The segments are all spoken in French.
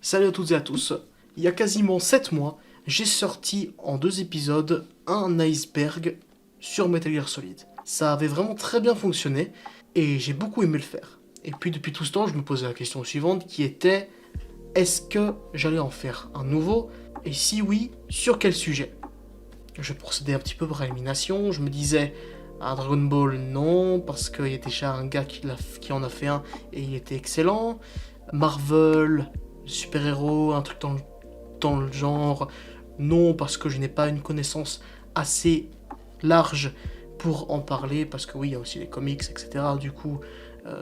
Salut à toutes et à tous. Il y a quasiment 7 mois, j'ai sorti en 2 épisodes un iceberg sur Metal Gear Solid. Ça avait vraiment très bien fonctionné et j'ai beaucoup aimé le faire. Et puis depuis tout ce temps, je me posais la question suivante qui était est-ce que j'allais en faire un nouveau? Et si oui, sur quel sujet? Je procédais un petit peu par élimination, je me disais Dragon Ball non, parce qu'il y a déjà un gars qui en a fait un et il était excellent. Marvel, super-héros, un truc dans le genre, non, parce que je n'ai pas une connaissance assez large pour en parler, parce que oui, il y a aussi les comics, etc. Du coup,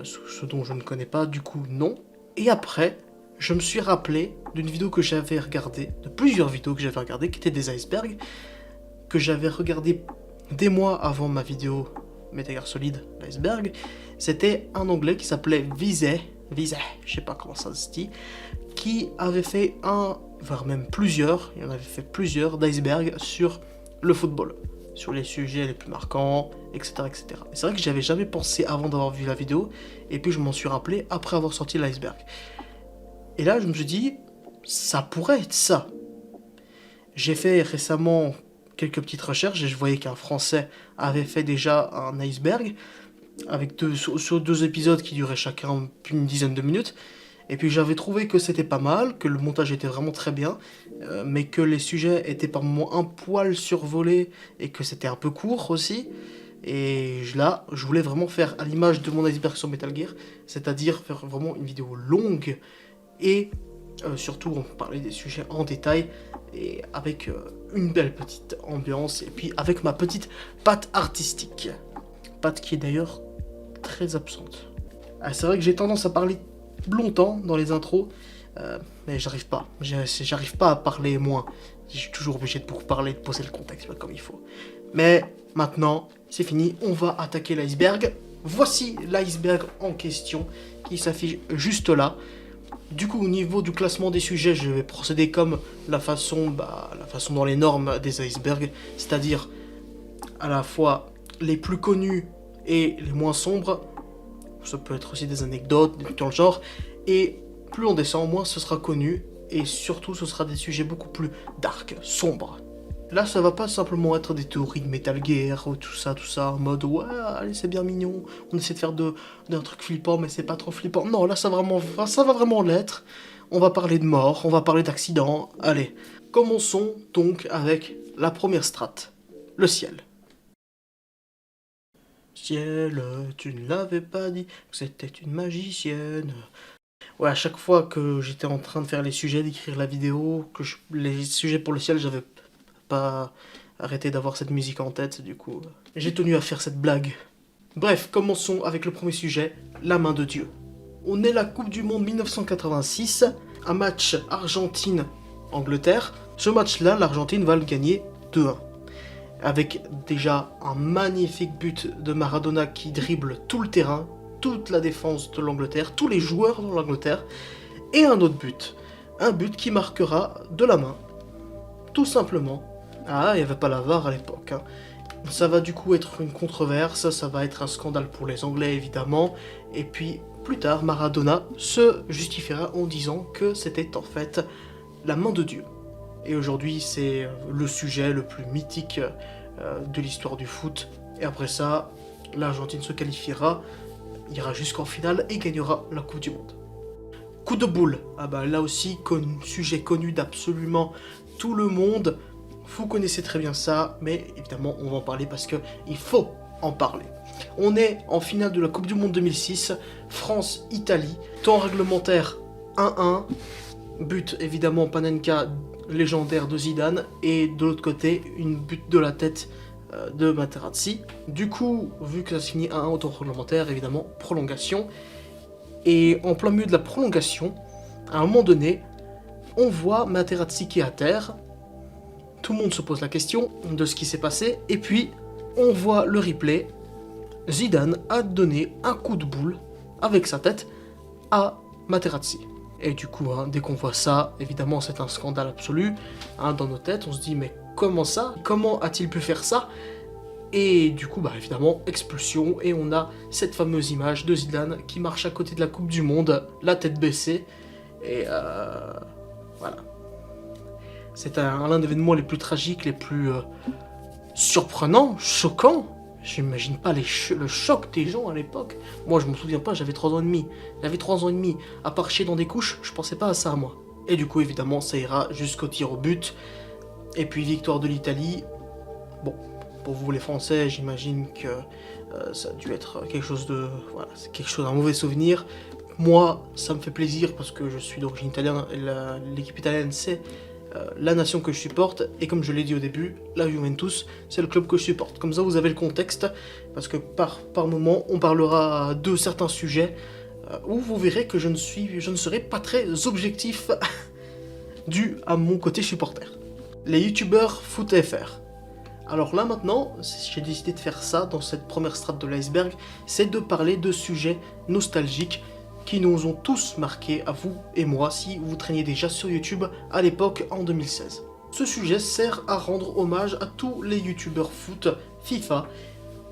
ce dont je ne connais pas, du coup, non. Et après, je me suis rappelé d'une vidéo que j'avais regardée, de plusieurs vidéos que j'avais regardées, qui étaient des icebergs, que j'avais regardé des mois avant ma vidéo Metal Gear Solid, l'iceberg. C'était un anglais qui s'appelait Vizay, je sais pas comment ça se dit, qui avait fait voire même plusieurs, il en avait fait plusieurs d'iceberg sur le football, sur les sujets les plus marquants, etc. etc. Et c'est vrai que j'avais jamais pensé avant d'avoir vu la vidéo, et puis je m'en suis rappelé après avoir sorti l'iceberg. Et là, je me suis dit, ça pourrait être ça. J'ai fait récemment quelques petites recherches et je voyais qu'un Français avait fait déjà un iceberg avec sur 2 épisodes qui duraient chacun une dizaine de minutes. Et puis j'avais trouvé que c'était pas mal, que le montage était vraiment très bien, mais que les sujets étaient par moments un poil survolés et que c'était un peu court aussi. Et là, je voulais vraiment faire à l'image de mon iceberg sur Metal Gear, c'est-à-dire faire vraiment une vidéo longue et surtout on parlait des sujets en détail et avec une belle petite ambiance et puis avec ma petite patte artistique. Patte qui est d'ailleurs très absente. Ah, c'est vrai que j'ai tendance à parler longtemps dans les intros, mais j'arrive pas. J'arrive pas à parler moins. Je suis toujours obligé de vous parler, de poser le contexte comme il faut. Mais maintenant, c'est fini, on va attaquer l'iceberg. Voici l'iceberg en question qui s'affiche juste là. Du coup, au niveau du classement des sujets, je vais procéder comme la façon dans les normes des icebergs, c'est-à-dire à la fois les plus connus et les moins sombres. Ça peut être aussi des anecdotes, des trucs dans le genre. Et plus on descend, moins ce sera connu. Et surtout, ce sera des sujets beaucoup plus dark, sombres. Là, ça va pas simplement être des théories de Metal Gear ou tout ça, en mode ouais, allez, c'est bien mignon. On essaie de faire d'un truc flippant, mais c'est pas trop flippant. Non, là, ça va vraiment l'être. On va parler de mort, on va parler d'accidents. Allez, commençons donc avec la première strate, le ciel. Ciel, tu ne l'avais pas dit que c'était une magicienne. Ouais, à chaque fois que j'étais en train de faire les sujets, d'écrire la vidéo, les sujets pour le ciel, j'avais pas arrêté d'avoir cette musique en tête, du coup, j'ai tenu à faire cette blague. Bref, commençons avec le premier sujet, la main de Dieu. On est la Coupe du Monde 1986, un match Argentine-Angleterre. Ce match-là, l'Argentine va le gagner 2-1. Avec déjà un magnifique but de Maradona qui dribble tout le terrain, toute la défense de l'Angleterre, tous les joueurs de l'Angleterre, et un autre but. Un but qui marquera de la main, tout simplement. Ah, il n'y avait pas la VAR à l'époque. Hein. Ça va du coup être une controverse, ça va être un scandale pour les Anglais évidemment, et puis plus tard, Maradona se justifiera en disant que c'était en fait la main de Dieu. Et aujourd'hui, c'est le sujet le plus mythique de l'histoire du foot. Et après ça, l'Argentine se qualifiera, ira jusqu'en finale et gagnera la Coupe du Monde. Coup de boule. Ah bah là aussi, sujet connu d'absolument tout le monde. Vous connaissez très bien ça, mais évidemment, on va en parler parce qu'il faut en parler. On est en finale de la Coupe du Monde 2006, France-Italie, temps réglementaire 1-1, but évidemment Panenka légendaire de Zidane, et de l'autre côté, une but de la tête de Materazzi. Du coup, vu que ça se finit 1-1 au temps réglementaire, évidemment, prolongation. Et en plein milieu de la prolongation, à un moment donné, on voit Materazzi qui est à terre. Tout le monde se pose la question de ce qui s'est passé, et puis on voit le replay. Zidane a donné un coup de boule avec sa tête à Materazzi. Et du coup, hein, dès qu'on voit ça, évidemment c'est un scandale absolu. Hein, dans nos têtes, on se dit mais comment ça? Comment a-t-il pu faire ça? Et du coup, bah évidemment, expulsion, et on a cette fameuse image de Zidane qui marche à côté de la Coupe du Monde, la tête baissée, Et voilà. C'est l'un des événements les plus tragiques, les plus surprenants, choquants. J'imagine pas le choc des gens à l'époque. Moi, je me souviens pas, j'avais 3 ans et demi. J'avais 3 ans et demi. À part chier dans des couches, je pensais pas à ça, moi. Et du coup, évidemment, ça ira jusqu'au tir au but. Et puis, victoire de l'Italie. Bon, pour vous les Français, j'imagine que ça a dû être quelque chose de... Voilà, c'est quelque chose d'un mauvais souvenir. Moi, ça me fait plaisir parce que je suis d'origine italienne et l'équipe italienne, c'est la nation que je supporte. Et comme je l'ai dit au début, la Juventus, c'est le club que je supporte. Comme ça, vous avez le contexte, parce que par moment, on parlera de certains sujets où vous verrez que je ne serai pas très objectif dû à mon côté supporter. Les youtubeurs foot FR. Alors là maintenant, j'ai décidé de faire ça dans cette première strate de l'iceberg, c'est de parler de sujets nostalgiques qui nous ont tous marqués, à vous et moi, si vous traîniez déjà sur YouTube à l'époque en 2016. Ce sujet sert à rendre hommage à tous les youtubeurs foot FIFA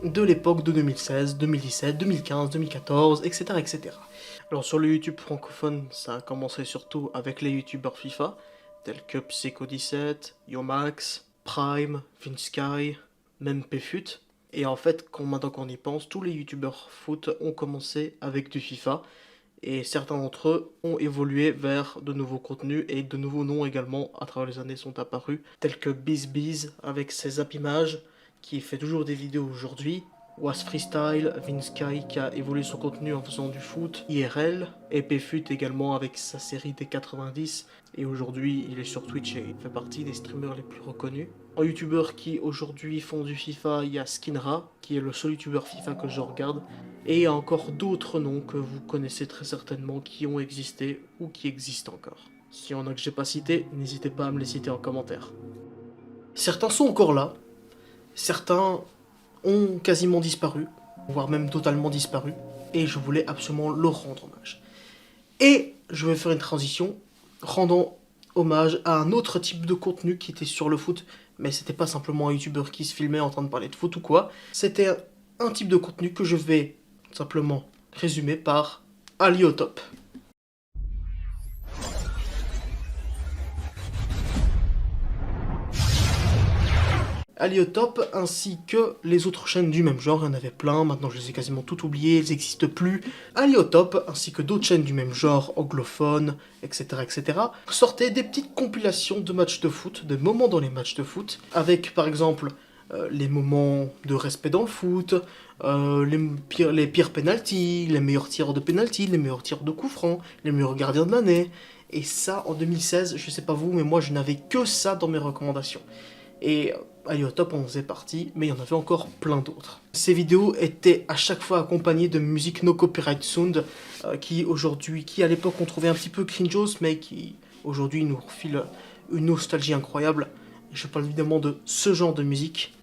de l'époque de 2016, 2017, 2015, 2014, etc., etc. Alors sur le YouTube francophone, ça a commencé surtout avec les youtubeurs FIFA, tels que Psycho17, Yomax, Prime, Vinsky, même Pfut. Et en fait, maintenant qu'on y pense, tous les youtubeurs foot ont commencé avec du FIFA, et certains d'entre eux ont évolué vers de nouveaux contenus, et de nouveaux noms également à travers les années sont apparus, tels que BizBiz avec ses app images, qui fait toujours des vidéos aujourd'hui, Was Freestyle, Vinsky qui a évolué son contenu en faisant du foot, IRL, et Pfut également avec sa série des 90, et aujourd'hui il est sur Twitch et fait partie des streamers les plus reconnus. En youtubeurs qui aujourd'hui font du FIFA, il y a Skinra, qui est le seul youtubeur FIFA que je regarde, et il y a encore d'autres noms que vous connaissez très certainement qui ont existé ou qui existent encore. S'il y en a que j'ai pas cité, n'hésitez pas à me les citer en commentaire. Certains sont encore là, certains ont quasiment disparu, voire même totalement disparu, et je voulais absolument leur rendre hommage. Et je vais faire une transition, rendant hommage à un autre type de contenu qui était sur le foot, mais c'était pas simplement un youtubeur qui se filmait en train de parler de foot ou quoi, c'était un type de contenu que je vais simplement résumer par Ali au top. Ali au top, ainsi que les autres chaînes du même genre, il y en avait plein, maintenant je les ai quasiment toutes oubliées, elles n'existent plus. Ali au top, ainsi que d'autres chaînes du même genre, anglophones, etc., etc., sortaient des petites compilations de matchs de foot, de moments dans les matchs de foot, avec par exemple les moments de respect dans le foot, les pires penalties, les meilleurs tireurs de penalty, les meilleurs tireurs de coups francs, les meilleurs gardiens de l'année. Et ça, en 2016, je sais pas vous, mais moi je n'avais que ça dans mes recommandations. Et Ali au top en faisait partie, mais il y en avait encore plein d'autres. Ces vidéos étaient à chaque fois accompagnées de musique no copyright sound, qui à l'époque on trouvait un petit peu cringeos, mais qui aujourd'hui nous refile une nostalgie incroyable. Et je parle évidemment de ce genre de musique.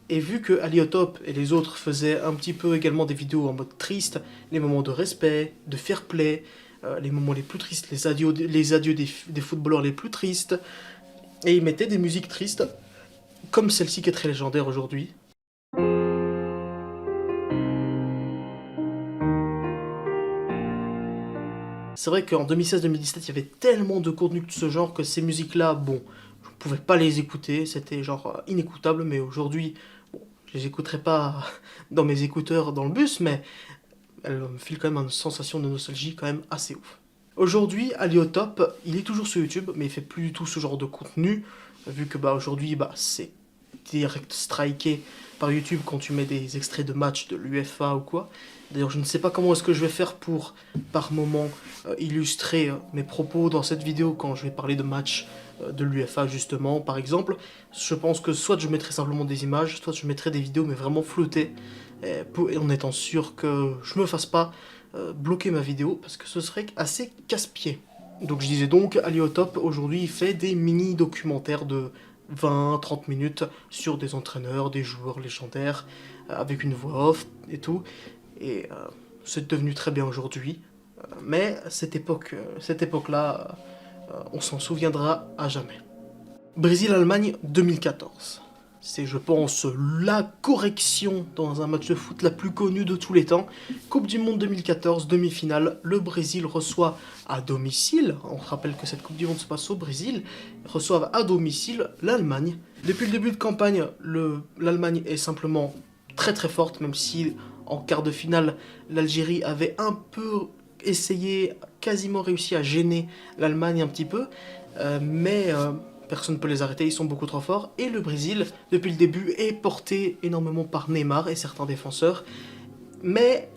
Et vu que Ali au top et les autres faisaient un petit peu également des vidéos en mode triste, les moments de respect, de fair play, les moments les plus tristes, les adieux des footballeurs les plus tristes, et ils mettaient des musiques tristes, comme celle-ci qui est très légendaire aujourd'hui. C'est vrai qu'en 2016-2017, il y avait tellement de contenu de ce genre que ces musiques-là, bon, je ne pouvais pas les écouter, c'était genre inécoutable, mais aujourd'hui, bon, je les écouterai pas dans mes écouteurs dans le bus, mais elles me filent quand même une sensation de nostalgie quand même assez ouf. Aujourd'hui, Ali au top, il est toujours sur YouTube, mais il fait plus du tout ce genre de contenu, vu que aujourd'hui, c'est direct striké par YouTube quand tu mets des extraits de matchs de l'UEFA ou quoi. D'ailleurs, je ne sais pas comment est-ce que je vais faire pour, par moment, illustrer mes propos dans cette vidéo quand je vais parler de matchs de l'UEFA justement, par exemple. Je pense que soit je mettrai simplement des images, soit je mettrai des vidéos mais vraiment floutées, en étant sûr que je me fasse pas bloquer ma vidéo, parce que ce serait assez casse-pied. Donc je disais donc, Ali au top, aujourd'hui il fait des mini-documentaires de 20-30 minutes sur des entraîneurs, des joueurs légendaires, avec une voix off et tout. Et c'est devenu très bien aujourd'hui. Mais cette époque-là, on s'en souviendra à jamais. Brésil-Allemagne 2014. C'est, je pense, la correction dans un match de foot la plus connue de tous les temps. Coupe du Monde 2014, demi-finale. Le Brésil reçoit à domicile. On se rappelle que cette Coupe du Monde se passe au Brésil. Ils reçoivent à domicile l'Allemagne. Depuis le début de campagne, l'Allemagne est simplement très très forte, même si en quart de finale, l'Algérie avait un peu essayé, quasiment réussi à gêner l'Allemagne un petit peu. Mais personne ne peut les arrêter, ils sont beaucoup trop forts. Et le Brésil, depuis le début, est porté énormément par Neymar et certains défenseurs. Mais,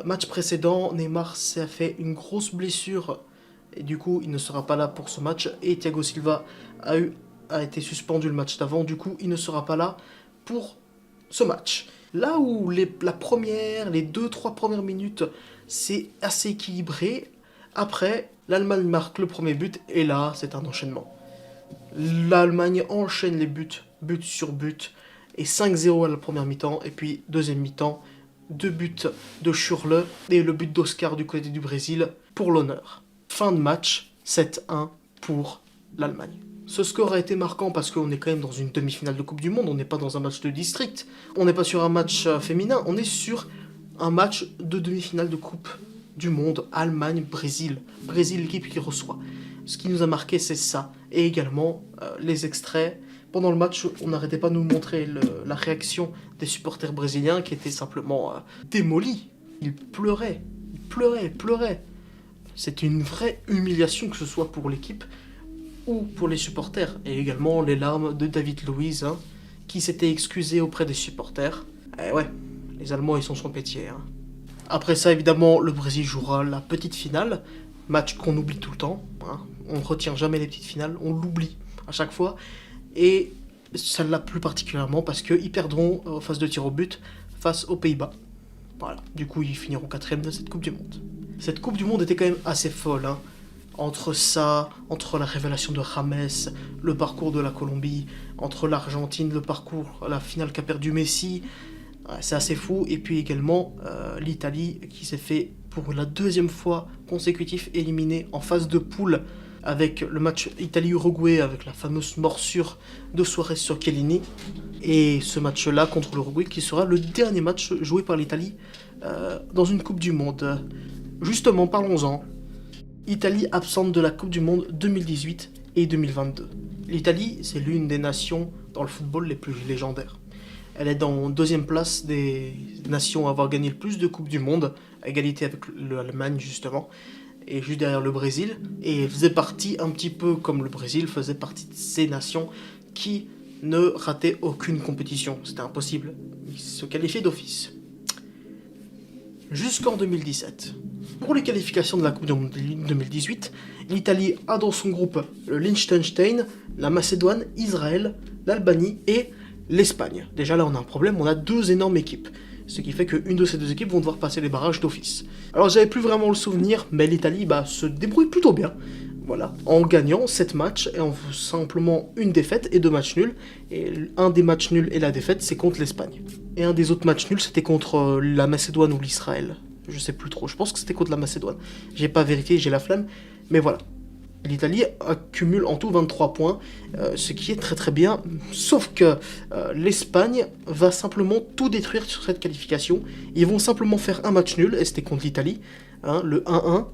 match précédent, Neymar s'est fait une grosse blessure. Et du coup, il ne sera pas là pour ce match. Et Thiago Silva a été suspendu le match d'avant. Du coup, il ne sera pas là pour ce match. Là où les 2-3 premières minutes, c'est assez équilibré. Après, l'Allemagne marque le premier but. Et là, c'est un enchaînement. L'Allemagne enchaîne les buts, but sur but, et 5-0 à la première mi-temps, et puis deuxième mi-temps, 2 buts de Schürrle, et le but d'Oscar du côté du Brésil, pour l'honneur. Fin de match, 7-1 pour l'Allemagne. Ce score a été marquant parce qu'on est quand même dans une demi-finale de Coupe du Monde, on n'est pas dans un match de district, on n'est pas sur un match féminin, on est sur un match de demi-finale de Coupe du Monde, Allemagne-Brésil. Brésil, l'équipe qui reçoit. Ce qui nous a marqué, c'est ça. Et également, les extraits. Pendant le match, on n'arrêtait pas de nous montrer la réaction des supporters brésiliens qui étaient simplement démolis. Ils pleuraient. Ils pleuraient. C'est une vraie humiliation, que ce soit pour l'équipe ou pour les supporters. Et également les larmes de David Luiz, qui s'était excusé auprès des supporters. Et ouais, les Allemands, ils sont pétiers. Après ça, évidemment, le Brésil jouera la petite finale. Match qu'on oublie tout le temps. On ne retient jamais les petites finales, on l'oublie à chaque fois. Et celle-là plus particulièrement parce qu'ils perdront en phase de tir au but face aux Pays-Bas. Voilà, du coup ils finiront 4ème de cette Coupe du Monde. Cette Coupe du Monde était quand même assez folle. Entre ça, entre la révélation de James, le parcours de la Colombie, entre l'Argentine, le parcours, la finale qu'a perdu Messi, c'est assez fou. Et puis également l'Italie qui s'est fait pour la 2e fois consécutive éliminée en phase de poule avec le match Italie-Uruguay, avec la fameuse morsure de Suarez sur Chiellini. Et ce match-là contre l'Uruguay qui sera le dernier match joué par l'Italie dans une Coupe du Monde. Justement, parlons-en. Italie absente de la Coupe du Monde 2018 et 2022. L'Italie, c'est l'une des nations dans le football les plus légendaires. Elle est dans 2e place des nations à avoir gagné le plus de Coupes du Monde, à égalité avec l'Allemagne justement, et juste derrière le Brésil, et elle faisait partie, un petit peu comme le Brésil, faisait partie de ces nations qui ne rataient aucune compétition. C'était impossible. Ils se qualifiaient d'office. Jusqu'en 2017. Pour les qualifications de la Coupe du Monde 2018, l'Italie a dans son groupe le Liechtenstein, la Macédoine, Israël, l'Albanie et l'Espagne. Déjà là on a un problème, on a 2 énormes équipes. Ce qui fait qu'une de ces 2 équipes vont devoir passer les barrages d'office. Alors j'avais plus vraiment le souvenir, mais l'Italie se débrouille plutôt bien. Voilà, en gagnant 7 matchs et en simplement une défaite et 2 matchs nuls. Et un des matchs nuls et la défaite, c'est contre l'Espagne. Et un des autres matchs nuls, c'était contre la Macédoine ou l'Israël. Je sais plus trop, je pense que c'était contre la Macédoine. J'ai pas vérifié, j'ai la flemme, mais voilà. L'Italie accumule en tout 23 points, ce qui est très très bien, sauf que l'Espagne va simplement tout détruire sur cette qualification. Ils vont simplement faire un match nul, et c'était contre l'Italie, le 1-1,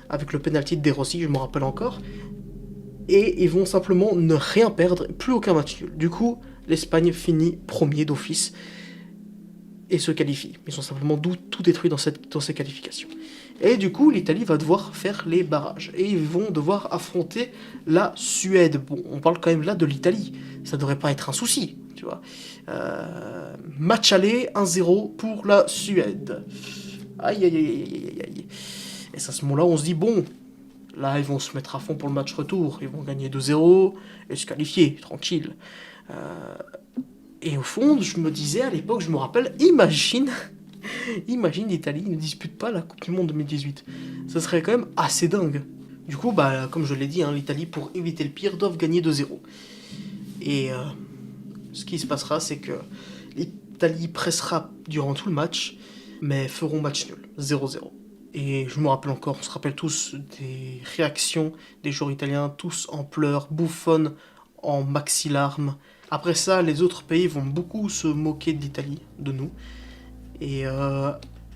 avec le penalty de De Rossi, je m'en rappelle encore, et ils vont simplement ne rien perdre, plus aucun match nul. Du coup, l'Espagne finit premier d'office, et se qualifient. Ils ont simplement tout détruit dans ces qualifications. Et du coup, l'Italie va devoir faire les barrages. Et ils vont devoir affronter la Suède. Bon, on parle quand même là de l'Italie. Ça devrait pas être un souci, tu vois. Match aller, 1-0 pour la Suède. Aïe, aïe, aïe, aïe, aïe, aïe. Et c'est à ce moment-là, on se dit, bon, là, ils vont se mettre à fond pour le match retour. Ils vont gagner 2-0 et se qualifier, tranquille. Et au fond, je me disais à l'époque, je me rappelle, imagine l'Italie ne dispute pas la Coupe du Monde 2018. Ça serait quand même assez dingue. Du coup, bah, comme je l'ai dit, hein, l'Italie, pour éviter le pire, doivent gagner 2-0. Et ce qui se passera, c'est que l'Italie pressera durant tout le match, mais feront match nul, 0-0. Et je me rappelle encore, on se rappelle tous des réactions des joueurs italiens, tous en pleurs, bouffonnent, en maxi-larmes. Après ça, les autres pays vont beaucoup se moquer de l'Italie, de nous. Et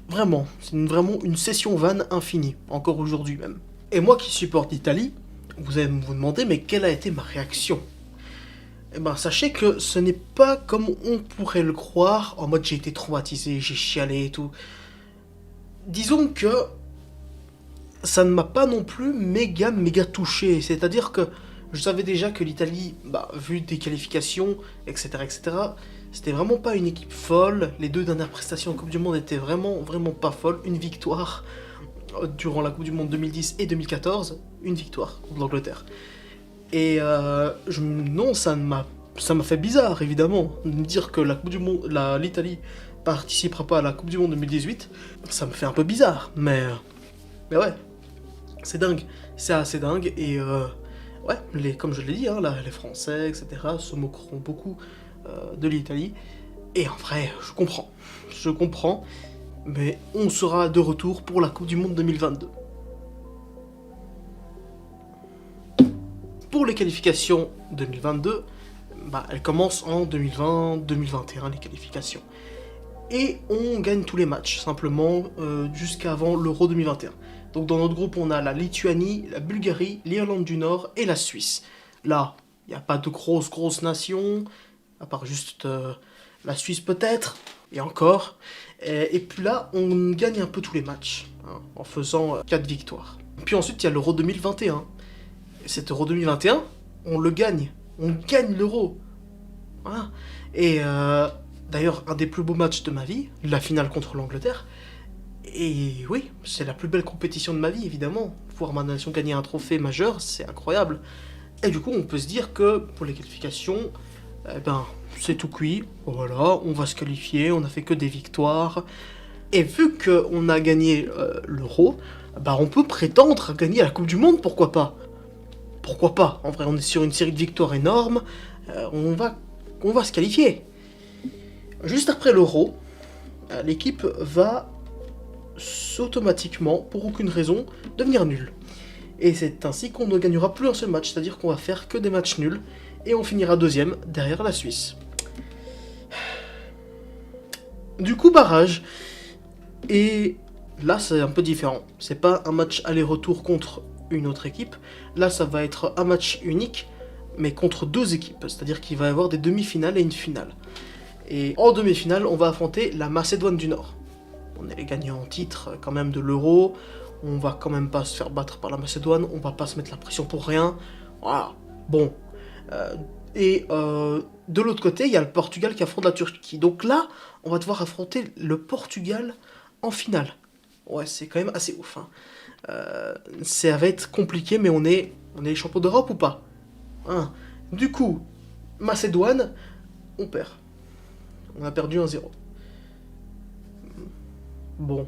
vraiment, c'est vraiment une session vanne infinie, encore aujourd'hui même. Et moi qui supporte l'Italie, vous allez vous demander, mais quelle a été ma réaction? Eh ben, sachez que ce n'est pas comme on pourrait le croire, en mode j'ai été traumatisé, j'ai chialé et tout. Disons que ça ne m'a pas non plus méga touché, c'est-à-dire que je savais déjà que l'Italie, vu des qualifications, etc., c'était vraiment pas une équipe folle. Les 2 dernières prestations en Coupe du Monde étaient vraiment pas folles. Une victoire durant la Coupe du Monde 2010 et 2014, une victoire contre l'Angleterre. Et non, ça m'a fait bizarre, évidemment, de me dire que la Coupe du Monde, l'Italie participera pas à la Coupe du Monde 2018. Ça me fait un peu bizarre, mais ouais, c'est dingue, c'est assez dingue. Et ouais, comme je l'ai dit, hein, les Français, etc., se moqueront beaucoup de l'Italie. Et en vrai, je comprends, mais on sera de retour pour la Coupe du Monde 2022. Pour les qualifications 2022, elles commencent en 2020-2021, les qualifications. Et on gagne tous les matchs, simplement, jusqu'avant l'Euro 2021. Donc dans notre groupe, on a la Lituanie, la Bulgarie, l'Irlande du Nord et la Suisse. Là, il n'y a pas de grosses nations, à part juste la Suisse peut-être, et encore. Et puis là, on gagne un peu tous les matchs, hein, en faisant 4 victoires. Puis ensuite, il y a l'Euro 2021. Et cet Euro 2021, on le gagne. On gagne l'Euro. Voilà. Et d'ailleurs, un des plus beaux matchs de ma vie, la finale contre l'Angleterre. Et oui, c'est la plus belle compétition de ma vie, évidemment. Voir ma nation gagner un trophée majeur, c'est incroyable. Et du coup, on peut se dire que pour les qualifications, c'est tout cuit. Voilà, on va se qualifier, on n'a fait que des victoires. Et vu qu'on a gagné l'Euro, on peut prétendre à gagner la Coupe du Monde, pourquoi pas? Pourquoi pas? En vrai, on est sur une série de victoires énormes. On va se qualifier. Juste après l'Euro, l'équipe va automatiquement, pour aucune raison, devenir nulle. Et c'est ainsi qu'on ne gagnera plus un seul match, c'est-à-dire qu'on va faire que des matchs nuls, et on finira 2e derrière la Suisse. Du coup, barrage. Et là, c'est un peu différent. C'est pas un match aller-retour contre une autre équipe. Là, ça va être un match unique, mais contre 2 équipes. C'est-à-dire qu'il va y avoir des demi-finales et une finale. Et en demi-finale, on va affronter la Macédoine du Nord. On est les gagnants en titre quand même de l'Euro. On va quand même pas se faire battre par la Macédoine. On va pas se mettre la pression pour rien. Voilà. Bon. De l'autre côté, il y a le Portugal qui affronte la Turquie. Donc là, on va devoir affronter le Portugal en finale. Ouais, c'est quand même assez ouf. Hein. Ça va être compliqué, mais on est les champions d'Europe ou pas, hein. Du coup, Macédoine, on perd. On a perdu 1-0. Bon,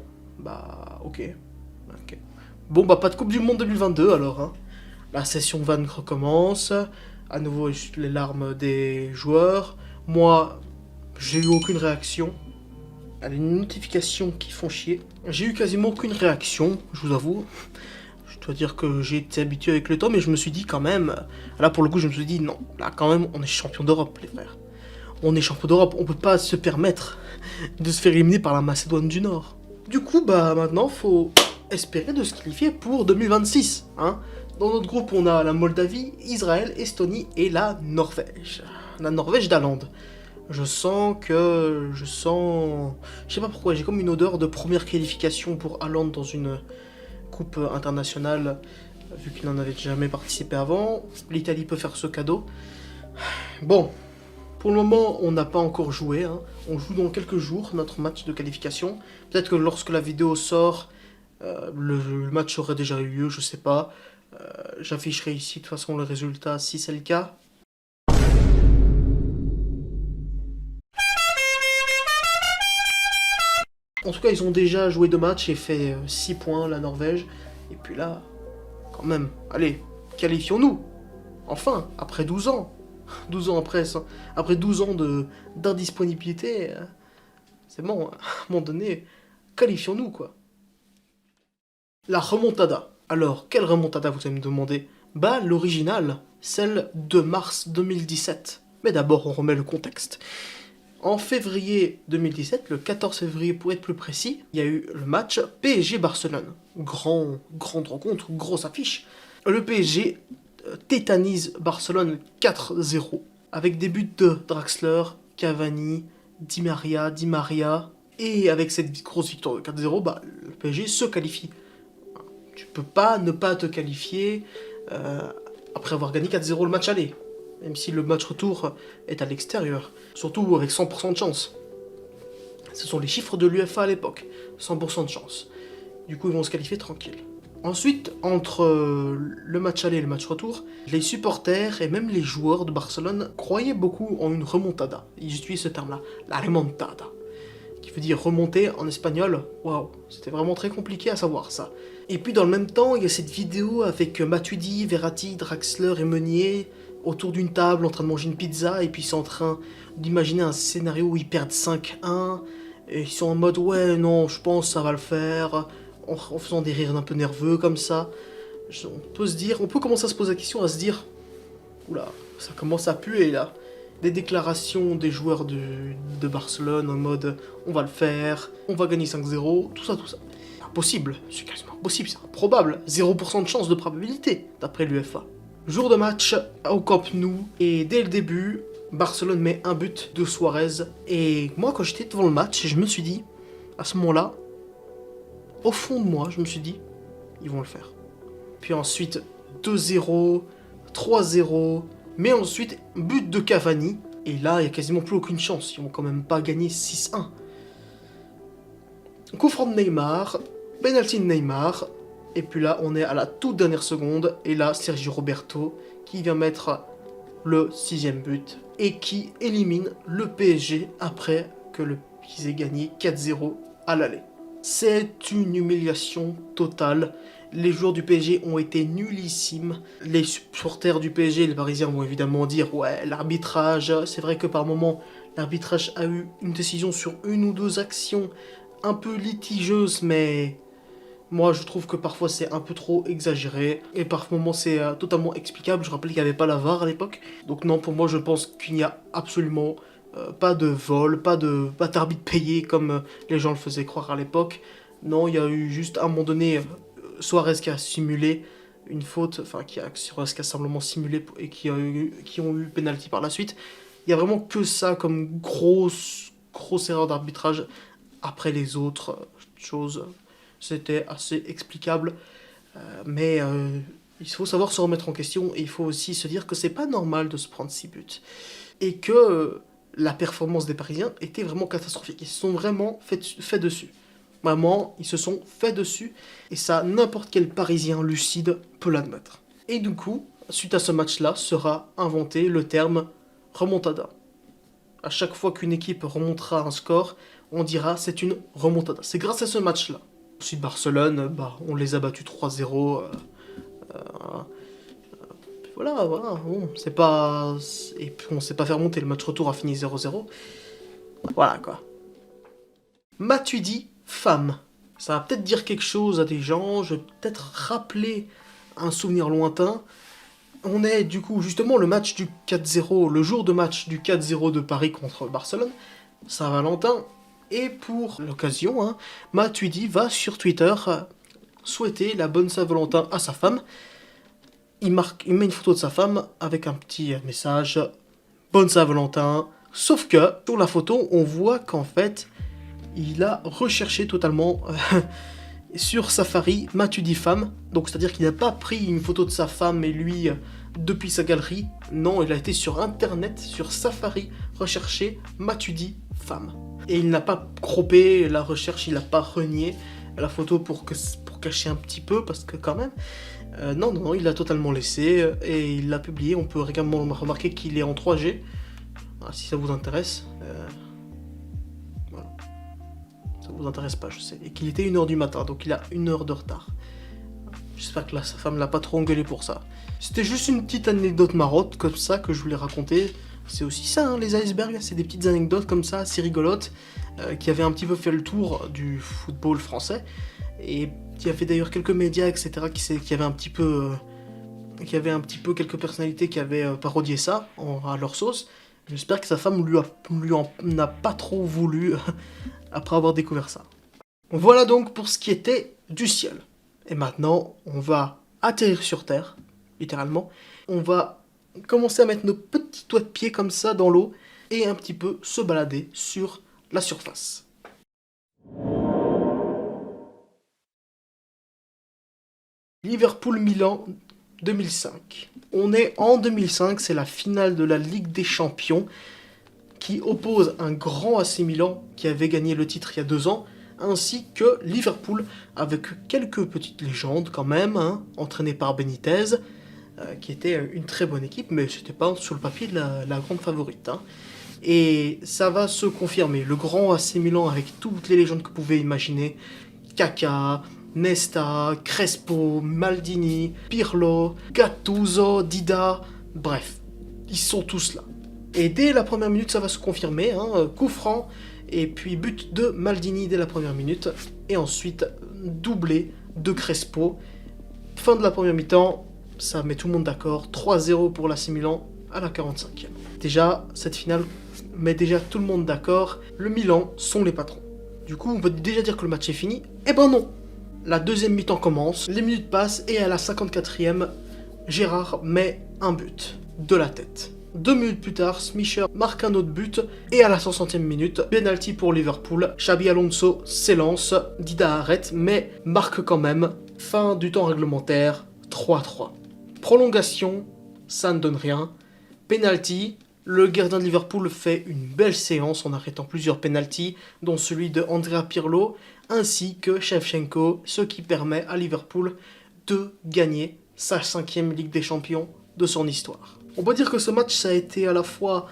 ok. Bon, pas de Coupe du Monde 2022 alors. Hein. La session vanne recommence. À nouveau, les larmes des joueurs. Moi, j'ai eu aucune réaction. Les notifications qui font chier. J'ai eu quasiment aucune réaction, je vous avoue. Je dois dire que j'ai été habitué avec le temps, mais je me suis dit quand même... Là, pour le coup, je me suis dit, non, là, quand même, on est champion d'Europe, les frères. On est champion d'Europe, on peut pas se permettre de se faire éliminer par la Macédoine du Nord. Du coup, maintenant, faut espérer de se qualifier pour 2026, hein. Dans notre groupe, on a la Moldavie, Israël, Estonie et la Norvège. La Norvège d'Alande. Je sens que... Je sais pas pourquoi, j'ai comme une odeur de première qualification pour Haaland dans une coupe internationale, vu qu'il n'en avait jamais participé avant. L'Italie peut faire ce cadeau. Bon, pour le moment, on n'a pas encore joué, hein. On joue dans quelques jours notre match de qualification. Peut-être que lorsque la vidéo sort, le match aurait déjà eu lieu, je sais pas. J'afficherai ici de toute façon le résultat si c'est le cas. En tout cas, ils ont déjà joué 2 matchs et fait 6 points, la Norvège. Et puis là, quand même, allez, qualifions-nous. Enfin, après 12 ans. 12 ans après ça. Après 12 ans d'indisponibilité, c'est bon, à un moment donné, qualifions-nous, quoi. La remontada. Alors, quelle remontada, vous allez me demander? Bah, l'originale, celle de mars 2017. Mais d'abord, on remet le contexte. En février 2017, le 14 février pour être plus précis, il y a eu le match PSG-Barcelone. Grande rencontre, grosse affiche. Le PSG tétanise Barcelone 4-0, avec des buts de Draxler, Cavani, Di Maria, et avec cette grosse victoire de 4-0, bah, le PSG se qualifie. Tu peux pas ne pas te qualifier après avoir gagné 4-0 le match aller, même si le match retour est à l'extérieur, surtout avec 100% de chance. Ce sont les chiffres de l'UEFA à l'époque, 100% de chance. Du coup, ils vont se qualifier tranquille. Ensuite, entre le match aller et le match retour, les supporters et même les joueurs de Barcelone croyaient beaucoup en une remontada. Ils utilisent ce terme-là, la remontada, qui veut dire remonter en espagnol. Waouh, c'était vraiment très compliqué à savoir ça. Et puis dans le même temps, il y a cette vidéo avec Matuidi, Verratti, Draxler et Meunier autour d'une table en train de manger une pizza, et puis ils sont en train d'imaginer un scénario où ils perdent 5-1, et ils sont en mode ouais non, je pense ça va le faire, en faisant des rires un peu nerveux comme ça. On peut commencer à se poser la question, à se dire, oula, ça commence à puer là. Des déclarations des joueurs de Barcelone en mode on va le faire, on va gagner 5-0, tout ça. Impossible, c'est quasiment impossible, c'est improbable. 0% de chance de probabilité, d'après l'UEFA. Jour de match au Camp Nou, et dès le début, Barcelone met un but de Suarez. Et moi, quand j'étais devant le match, je me suis dit, à ce moment-là, au fond de moi, je me suis dit, ils vont le faire. Puis ensuite, 2-0, 3-0, mais ensuite, but de Cavani. Et là, il n'y a quasiment plus aucune chance. Ils vont quand même pas gagner 6-1. Coup franc de Neymar, penalty de Neymar. Et puis là, on est à la toute dernière seconde. Et là, Sergio Roberto qui vient mettre le 6e but. Et qui élimine le PSG après qu'ils aient gagné 4-0 à l'aller. C'est une humiliation totale. Les joueurs du PSG ont été nullissimes. Les supporters du PSG, les Parisiens, vont évidemment dire ouais, l'arbitrage, c'est vrai que par moment, l'arbitrage a eu une décision sur une ou deux actions un peu litigeuses, mais moi je trouve que parfois c'est un peu trop exagéré. Et par moments c'est totalement explicable. Je rappelle qu'il n'y avait pas la VAR à l'époque. Donc non, pour moi je pense qu'il n'y a absolument pas de vol, pas d'arbitre payé comme les gens le faisaient croire à l'époque. Non, il y a eu juste à un moment donné Suarez qui a simulé une faute, enfin Suarez qui a simplement simulé et qui ont eu penalty par la suite. Il y a vraiment que ça comme grosse erreur d'arbitrage. Après les autres choses, c'était assez explicable, mais il faut savoir se remettre en question et il faut aussi se dire que c'est pas normal de se prendre 6 buts et que la performance des Parisiens était vraiment catastrophique. Ils se sont vraiment fait dessus. Vraiment, ils se sont fait dessus, et ça, n'importe quel Parisien lucide peut l'admettre. Et du coup, suite à ce match-là, sera inventé le terme remontada. À chaque fois qu'une équipe remontera un score, on dira c'est une remontada. C'est grâce à ce match-là. Ensuite, Barcelone, bah, on les a battus 3-0. Voilà, bon, c'est pas... Et puis on s'est pas fait remonter, le match retour a fini 0-0. Voilà, quoi. Matuidi, femme. Ça va peut-être dire quelque chose à des gens, je vais peut-être rappeler un souvenir lointain. On est du coup justement le match du 4-0, le jour de match du 4-0 de Paris contre Barcelone, Saint-Valentin, et pour l'occasion, hein, Matuidi va sur Twitter souhaiter la bonne Saint-Valentin à sa femme. Il met une photo de sa femme avec un petit message, bonne Saint-Valentin, Sauf que, sur la photo, on voit qu'en fait, il a recherché totalement sur Safari Matuidi femme. Donc c'est-à-dire qu'il n'a pas pris une photo de sa femme et lui depuis sa galerie. Non, il a été sur internet, sur Safari, rechercher Matuidi femme. Et il n'a pas croppé la recherche, il n'a pas renié la photo pour cacher un petit peu, parce que quand même... non, il l'a totalement laissé et il l'a publié. On peut également remarquer qu'il est en 3G, si ça vous intéresse. Voilà. Ça vous intéresse pas, je sais. Et qu'il était 1h du matin, donc il a 1 heure de retard. J'espère que là, sa femme l'a pas trop engueulé pour ça. C'était juste une petite anecdote marotte comme ça que je voulais raconter. C'est aussi ça, hein, les icebergs, c'est des petites anecdotes comme ça, assez rigolotes, qui avaient un petit peu fait le tour du football français. Et il y avait d'ailleurs quelques médias, etc., qui avaient un petit peu quelques personnalités qui avaient parodié ça à leur sauce. J'espère que sa femme n'a pas trop voulu après avoir découvert ça. Voilà donc pour ce qui était du ciel. Et maintenant, on va atterrir sur Terre, littéralement. On va commencer à mettre nos petits doigts de pied comme ça dans l'eau et un petit peu se balader sur la surface. Liverpool-Milan 2005. On est en 2005, c'est la finale de la Ligue des Champions qui oppose un grand AC Milan qui avait gagné le titre il y a 2 ans, ainsi que Liverpool avec quelques petites légendes quand même, hein, entraînées par Benitez, qui était une très bonne équipe, mais c'était pas sur le papier la grande favorite. Hein. Et ça va se confirmer. Le grand AC Milan avec toutes les légendes que vous pouvez imaginer, Kaka, Nesta, Crespo, Maldini, Pirlo, Gattuso, Dida, bref, ils sont tous là. Et dès la première minute, ça va se confirmer, hein, coup franc, et puis but de Maldini dès la première minute, et ensuite doublé de Crespo. Fin de la première mi-temps, ça met tout le monde d'accord, 3-0 pour l'AC Milan à la 45e. Déjà, cette finale met déjà tout le monde d'accord, le Milan sont les patrons. Du coup, on peut déjà dire que le match est fini. Eh ben non! La deuxième mi-temps commence, les minutes passent, et à la 54e, Gérard met un but de la tête. 2 minutes plus tard, Smisher marque un autre but, et à la 60e minute, penalty pour Liverpool. Xabi Alonso s'élance, Dida arrête, mais marque quand même. Fin du temps réglementaire, 3-3. Prolongation, ça ne donne rien. Penalty, le gardien de Liverpool fait une belle séance en arrêtant plusieurs penaltys, dont celui de Andrea Pirlo, ainsi que Shevchenko, ce qui permet à Liverpool de gagner sa 5e Ligue des Champions de son histoire. On peut dire que ce match, ça a été à la fois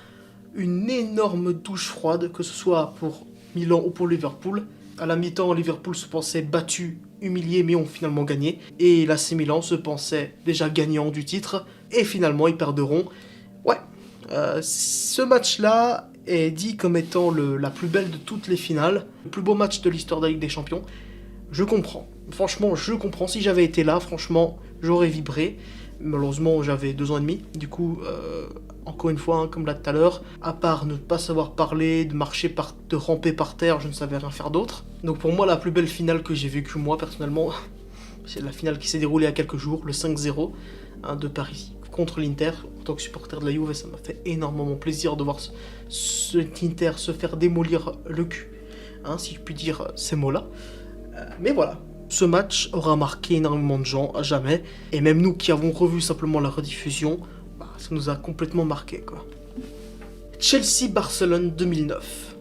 une énorme douche froide, que ce soit pour Milan ou pour Liverpool. À la mi-temps, Liverpool se pensait battu, humilié, mais ont finalement gagné. Et l'AC Milan se pensait déjà gagnant du titre, et finalement ils perdront. Ouais, ce match-là est dit comme étant la plus belle de toutes les finales, le plus beau match de l'histoire de la Ligue des Champions. Je comprends, franchement je comprends, si j'avais été là, franchement j'aurais vibré. Malheureusement j'avais 2 ans et demi, du coup encore une fois, hein, comme là tout à l'heure, à part ne pas savoir parler, de ramper par terre, je ne savais rien faire d'autre. Donc pour moi la plus belle finale que j'ai vécue moi personnellement, c'est la finale qui s'est déroulée il y a quelques jours, le 5-0 hein, de Paris contre l'Inter. En tant que supporter de la Juve, ça m'a fait énormément plaisir de voir cet Inter se faire démolir le cul, hein, si je puis dire ces mots-là. Mais voilà, ce match aura marqué énormément de gens à jamais, et même nous qui avons revu simplement la rediffusion, ça nous a complètement marqué, quoi. Chelsea-Barcelone 2009.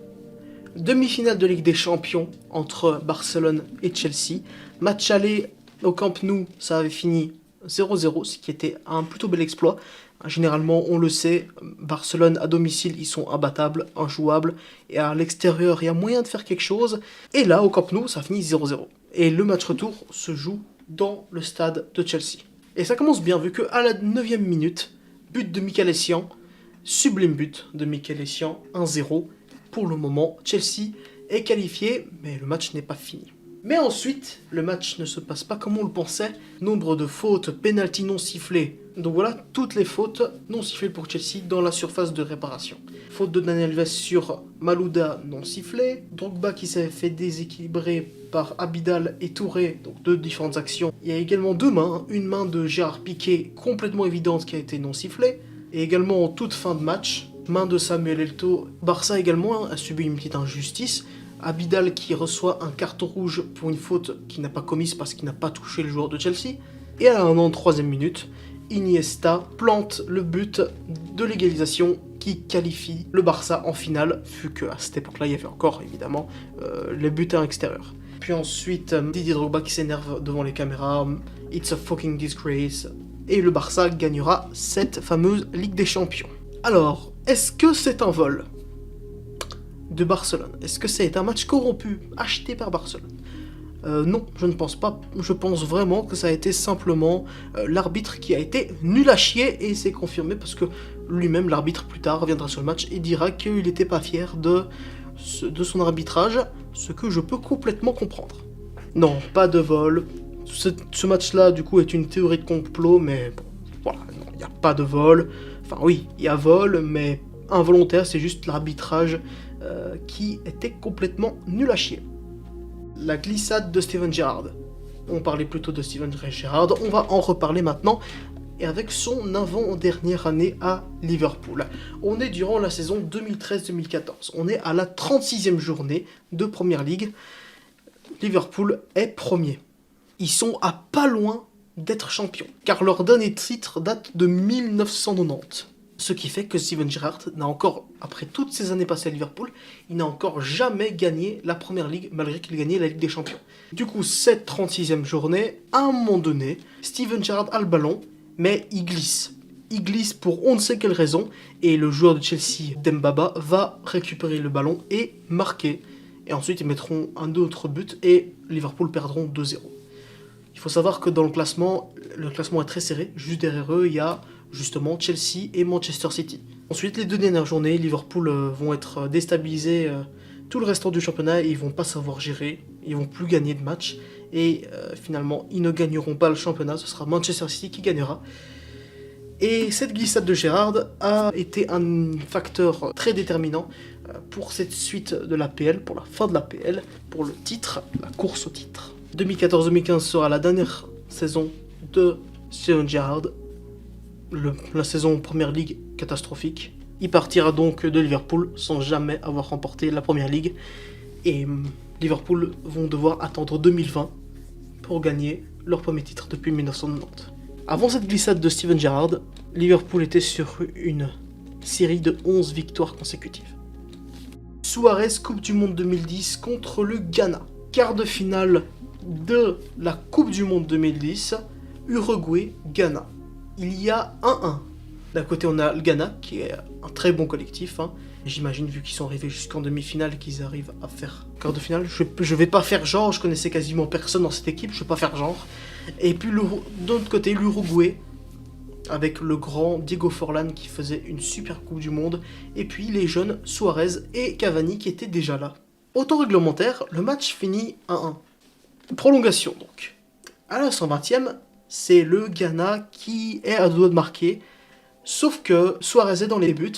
Demi-finale de Ligue des Champions entre Barcelone et Chelsea. Match aller au Camp Nou, ça avait fini 0-0, ce qui était un plutôt bel exploit. Généralement, on le sait, Barcelone à domicile, ils sont imbattables, injouables, et à l'extérieur, il y a moyen de faire quelque chose. Et là, au Camp Nou, ça finit 0-0. Et le match retour se joue dans le stade de Chelsea. Et ça commence bien, vu qu'à la 9e minute, but de Michael Essien, sublime but de Michael Essien, 1-0. Pour le moment, Chelsea est qualifié, mais le match n'est pas fini. Mais ensuite, le match ne se passe pas comme on le pensait. Nombre de fautes, pénalty non sifflés. Donc voilà, toutes les fautes non sifflées pour Chelsea dans la surface de réparation. Faute de Daniel Alves sur Malouda non sifflée. Drogba qui s'est fait déséquilibrer par Abidal et Touré, donc 2 différentes actions. Il y a également 2 mains, une main de Gérard Piqué complètement évidente qui a été non sifflée. Et également en toute fin de match, Main de Samuel Eto'o. Barça également a subi une petite injustice. Abidal qui reçoit un carton rouge pour une faute qu'il n'a pas commise parce qu'il n'a pas touché le joueur de Chelsea. Et à la 93e minute, Iniesta plante le but de l'égalisation qui qualifie le Barça en finale, vu qu'à cette époque-là, il y avait encore, évidemment, les butins extérieurs. Puis ensuite, Didier Drogba qui s'énerve devant les caméras, « It's a fucking disgrace », et le Barça gagnera cette fameuse Ligue des Champions. Alors, est-ce que c'est un vol de Barcelone? Est-ce que c'est un match corrompu, acheté par Barcelone? Non, je ne pense pas. Je pense vraiment que ça a été simplement l'arbitre qui a été nul à chier, et c'est confirmé parce que lui-même, l'arbitre, plus tard, reviendra sur le match et dira qu'il n'était pas fier de son arbitrage, ce que je peux complètement comprendre. Non, pas de vol. Ce match-là, du coup, est une théorie de complot, mais bon, voilà, non, il n'y a pas de vol. Enfin oui, il y a vol, mais involontaire, c'est juste l'arbitrage qui était complètement nul à chier. La glissade de Steven Gerrard. On parlait plutôt de Steven Gerrard, on va en reparler maintenant, et avec son avant-dernière année à Liverpool. On est durant la saison 2013-2014, on est à la 36e journée de Premier League. Liverpool est premier. Ils sont à pas loin d'être champions, car leur dernier titre date de 1990. Ce qui fait que Steven Gerrard n'a encore, après toutes ces années passées à Liverpool, il n'a encore jamais gagné la Première Ligue, malgré qu'il gagnait la Ligue des Champions. Du coup, cette 36e journée, à un moment donné, Steven Gerrard a le ballon, mais il glisse. Il glisse pour on ne sait quelle raison, et le joueur de Chelsea, Dembaba, va récupérer le ballon et marquer. Et ensuite, ils mettront un autre but, et Liverpool perdront 2-0. Il faut savoir que dans le classement est très serré. Juste derrière eux, il y a justement Chelsea et Manchester City. Ensuite, les deux dernières journées, Liverpool vont être déstabilisés tout le restant du championnat et ils vont pas savoir gérer. Ils vont plus gagner de matchs et finalement, ils ne gagneront pas le championnat. Ce sera Manchester City qui gagnera. Et cette glissade de Gerrard a été un facteur très déterminant pour cette suite de l'APL, pour la fin de l'APL, pour le titre, la course au titre. 2014-2015 sera la dernière saison de Steven Gerrard. La saison Première Ligue catastrophique. Il partira donc de Liverpool sans jamais avoir remporté la Première Ligue. Et Liverpool vont devoir attendre 2020 pour gagner leur premier titre depuis 1990. Avant cette glissade de Steven Gerrard, Liverpool était sur une série de 11 victoires consécutives. Suarez, Coupe du Monde 2010 contre le Ghana. Quart de finale de la Coupe du Monde 2010, Uruguay-Ghana. Il y a 1-1. D'un côté, on a le Ghana, qui est un très bon collectif. J'imagine, vu qu'ils sont arrivés jusqu'en demi-finale, qu'ils arrivent à faire quart de finale. Je vais pas faire genre, je connaissais quasiment personne dans cette équipe, je vais pas faire genre. Et puis, de l'autre côté, l'Uruguay, avec le grand Diego Forlán qui faisait une super Coupe du Monde. Et puis, les jeunes Suarez et Cavani qui étaient déjà là. Au temps réglementaire, le match finit 1-1. Prolongation, donc. À la 120e, c'est le Ghana qui est à deux doigts de marquer, sauf que Suarez est dans les buts,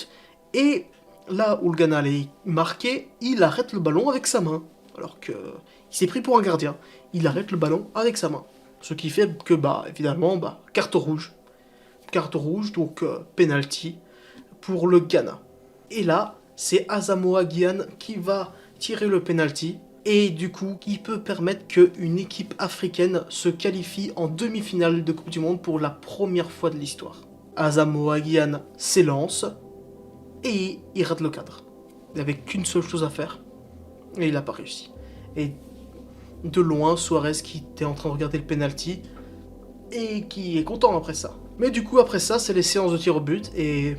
et là où le Ghana allait marquer, il arrête le ballon avec sa main, alors qu'il s'est pris pour un gardien. Il arrête le ballon avec sa main, ce qui fait que, évidemment, carte rouge. Carte rouge, donc penalty pour le Ghana. Et là, c'est Asamoah Gyan qui va tirer le penalty, et du coup, il peut permettre qu'une équipe africaine se qualifie en demi-finale de Coupe du Monde pour la première fois de l'histoire. Asamoah Gyan s'élance et il rate le cadre. Il n'avait qu'une seule chose à faire et il n'a pas réussi. Et de loin, Suarez qui était en train de regarder le penalty et qui est content après ça. Mais du coup, après ça, c'est les séances de tir au but et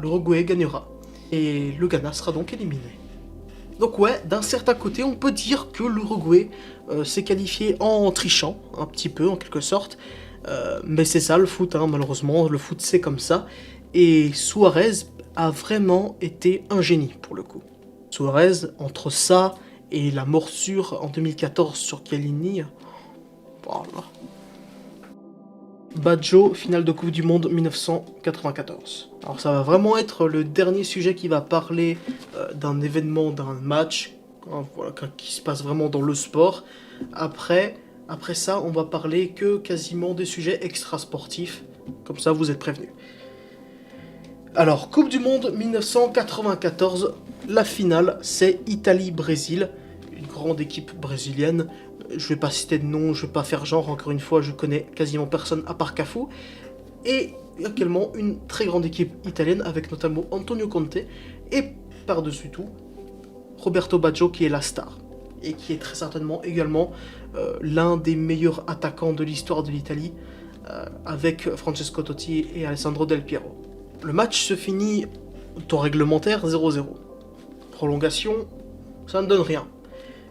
l'Uruguay gagnera. Et le Ghana sera donc éliminé. Donc ouais, d'un certain côté, on peut dire que l'Uruguay s'est qualifié en trichant, un petit peu, en quelque sorte. Mais c'est ça le foot, malheureusement, le foot c'est comme ça. Et Suarez a vraiment été un génie, pour le coup. Suarez, entre ça et la morsure en 2014 sur Chiellini, voilà. Baggio, finale de Coupe du Monde 1994. Alors ça va vraiment être le dernier sujet qui va parler d'un événement, d'un match, qui se passe vraiment dans le sport. Après ça, on va parler que quasiment des sujets extra-sportifs, comme ça vous êtes prévenus. Alors, Coupe du Monde 1994, la finale, c'est Italie-Brésil, une grande équipe brésilienne. Je vais pas citer de nom, je vais pas faire genre, encore une fois, je connais quasiment personne à part Cafu. Et également une très grande équipe italienne avec notamment Antonio Conte et par-dessus tout, Roberto Baggio qui est la star. Et qui est très certainement également l'un des meilleurs attaquants de l'histoire de l'Italie, avec Francesco Totti et Alessandro Del Piero. Le match se finit au temps réglementaire 0-0. Prolongation, ça ne donne rien.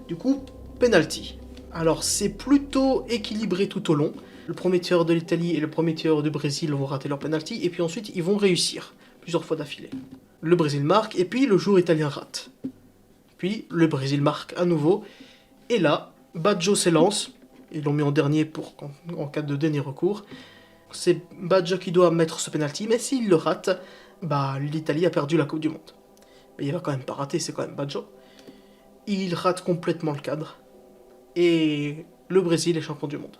Du coup, penalty. Alors c'est plutôt équilibré tout au long. Le premier tireur de l'Italie et le premier tireur du Brésil vont rater leur penalty, et puis ensuite ils vont réussir, plusieurs fois d'affilée. Le Brésil marque, et puis le joueur italien rate. Puis le Brésil marque à nouveau, et là, Baggio s'élance, ils l'ont mis en dernier en cas de dernier recours. C'est Baggio qui doit mettre ce penalty, mais s'il le rate, l'Italie a perdu la Coupe du Monde. Mais il va quand même pas rater, c'est quand même Baggio. Il rate complètement le cadre, et le Brésil est champion du monde.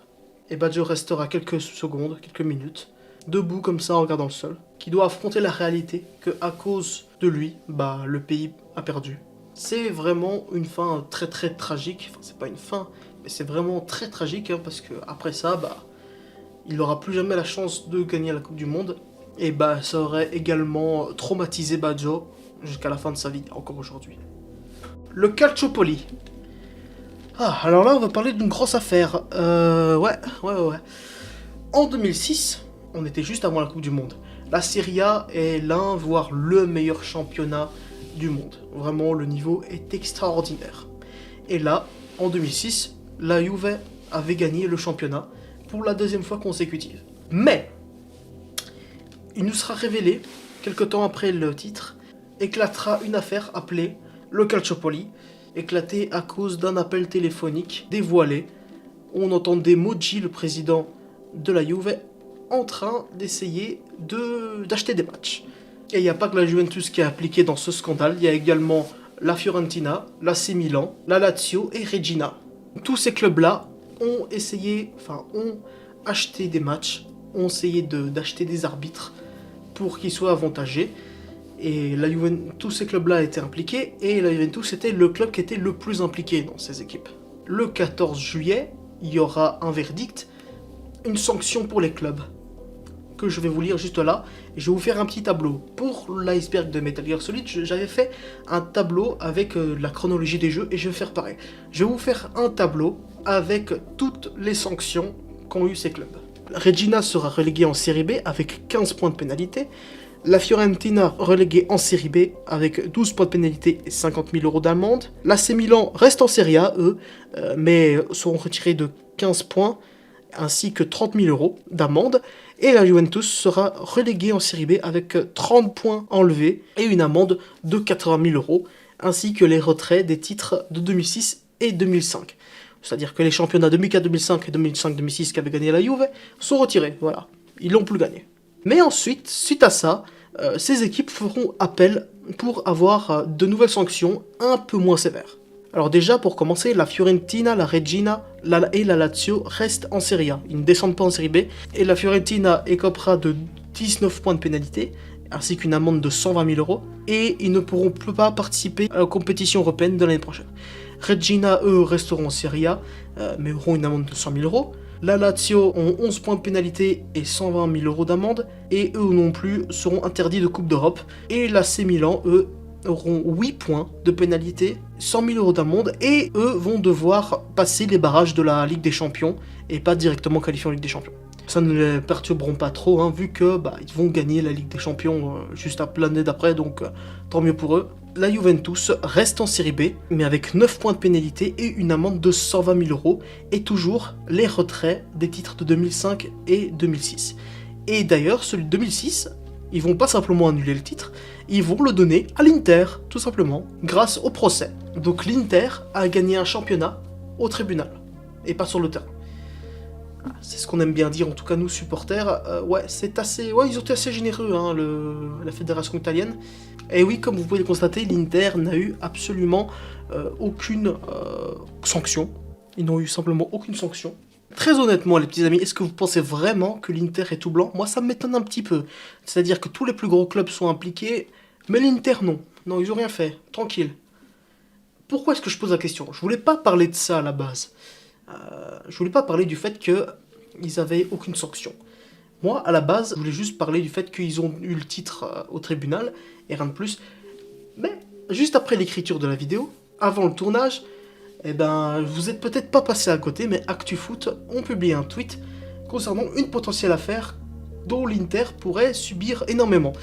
Et Baggio restera quelques secondes, quelques minutes, debout comme ça en regardant le sol, qui doit affronter la réalité que à cause de lui, le pays a perdu. C'est vraiment une fin très très tragique, enfin c'est pas une fin, mais c'est vraiment très tragique, parce que après ça, il n'aura plus jamais la chance de gagner la Coupe du Monde, et ça aurait également traumatisé Baggio jusqu'à la fin de sa vie, encore aujourd'hui. Le Calciopoli. Alors là, on va parler d'une grosse affaire. Ouais. En 2006, on était juste avant la Coupe du Monde. La Serie A est l'un, voire le meilleur championnat du monde. Vraiment, le niveau est extraordinaire. Et là, en 2006, la Juve avait gagné le championnat pour la deuxième fois consécutive. Mais, il nous sera révélé, quelque temps après le titre, éclatera une affaire appelée le Calciopoli, éclaté à cause d'un appel téléphonique dévoilé. On entendait Moggi, le président de la Juve, en train d'essayer d'acheter des matchs. Et il n'y a pas que la Juventus qui est impliquée dans ce scandale, il y a également la Fiorentina, l'AC Milan, la Lazio et Regina. Tous ces clubs-là ont acheté des matchs, ont essayé d'acheter des arbitres pour qu'ils soient avantagés. Et tous ces clubs-là étaient impliqués, et la Juventus était le club qui était le plus impliqué dans ces équipes. Le 14 juillet, il y aura un verdict, une sanction pour les clubs, que je vais vous lire juste là, et je vais vous faire un petit tableau. Pour l'iceberg de Metal Gear Solid, j'avais fait un tableau avec la chronologie des jeux, et je vais faire pareil. Je vais vous faire un tableau avec toutes les sanctions qu'ont eu ces clubs. Regina sera relégué en Série B avec 15 points de pénalité. La Fiorentina reléguée en Série B avec 12 points de pénalité et 50 000 € d'amende. L'AC Milan reste en Série A, eux, mais seront retirés de 15 points ainsi que 30 000 € d'amende. Et la Juventus sera reléguée en Série B avec 30 points enlevés et une amende de 80 000 €, ainsi que les retraits des titres de 2006 et 2005. C'est-à-dire que les championnats 2004-2005 et 2005-2006 qu'avait gagné la Juve sont retirés, voilà, ils l'ont plus gagné. Mais ensuite, suite à ça, ces équipes feront appel pour avoir de nouvelles sanctions un peu moins sévères. Alors déjà, pour commencer, la Fiorentina, la Regina et la Lazio restent en Serie A. Ils ne descendent pas en Serie B, et la Fiorentina écopera de 19 points de pénalité, ainsi qu'une amende de 120 000 €, et ils ne pourront plus pas participer à la compétition européenne de l'année prochaine. Regina, eux, resteront en Serie A, mais auront une amende de 100 000 €. La Lazio ont 11 points de pénalité et 120 000 € d'amende, et eux non plus seront interdits de Coupe d'Europe. Et l'AC Milan, eux, auront 8 points de pénalité, 100 000 € d'amende, et eux vont devoir passer les barrages de la Ligue des Champions, et pas directement qualifier en Ligue des Champions. Ça ne les perturberont pas trop, vu que ils vont gagner la Ligue des Champions juste l'année d'après, donc tant mieux pour eux. La Juventus reste en Série B, mais avec 9 points de pénalité et une amende de 120 000 €, et toujours les retraits des titres de 2005 et 2006. Et d'ailleurs, celui de 2006, ils vont pas simplement annuler le titre, ils vont le donner à l'Inter, tout simplement, grâce au procès. Donc l'Inter a gagné un championnat au tribunal, et pas sur le terrain. C'est ce qu'on aime bien dire, en tout cas nous supporters. Ils ont été assez généreux, la fédération italienne. Et oui, comme vous pouvez le constater, l'Inter n'a eu absolument aucune sanction. Ils n'ont eu simplement aucune sanction. Très honnêtement, les petits amis, est-ce que vous pensez vraiment que l'Inter est tout blanc? Moi, ça m'étonne un petit peu. C'est-à-dire que tous les plus gros clubs sont impliqués, mais l'Inter, non. Non, ils ont rien fait. Tranquille. Pourquoi est-ce que je pose la question? Je voulais pas parler de ça à la base. Je voulais pas parler du fait qu'ils avaient aucune sanction. Moi, à la base, je voulais juste parler du fait qu'ils ont eu le titre au tribunal, et rien de plus. Mais, juste après l'écriture de la vidéo, avant le tournage, eh ben, vous êtes peut-être pas passé à côté, mais ActuFoot ont publié un tweet concernant une potentielle affaire dont l'Inter pourrait subir énormément.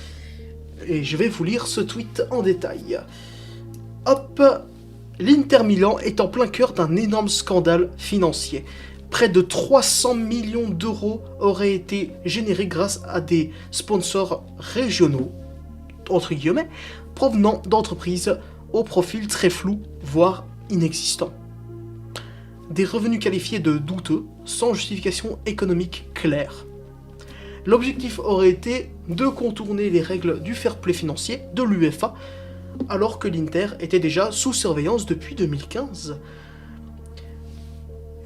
Et je vais vous lire ce tweet en détail. Hop, l'Inter Milan est en plein cœur d'un énorme scandale financier. Près de 300 millions d'euros auraient été générés grâce à des sponsors régionaux, entre guillemets, provenant d'entreprises au profil très flou, voire inexistant. Des revenus qualifiés de douteux, sans justification économique claire. L'objectif aurait été de contourner les règles du fair play financier de l'UEFA, alors que l'Inter était déjà sous surveillance depuis 2015.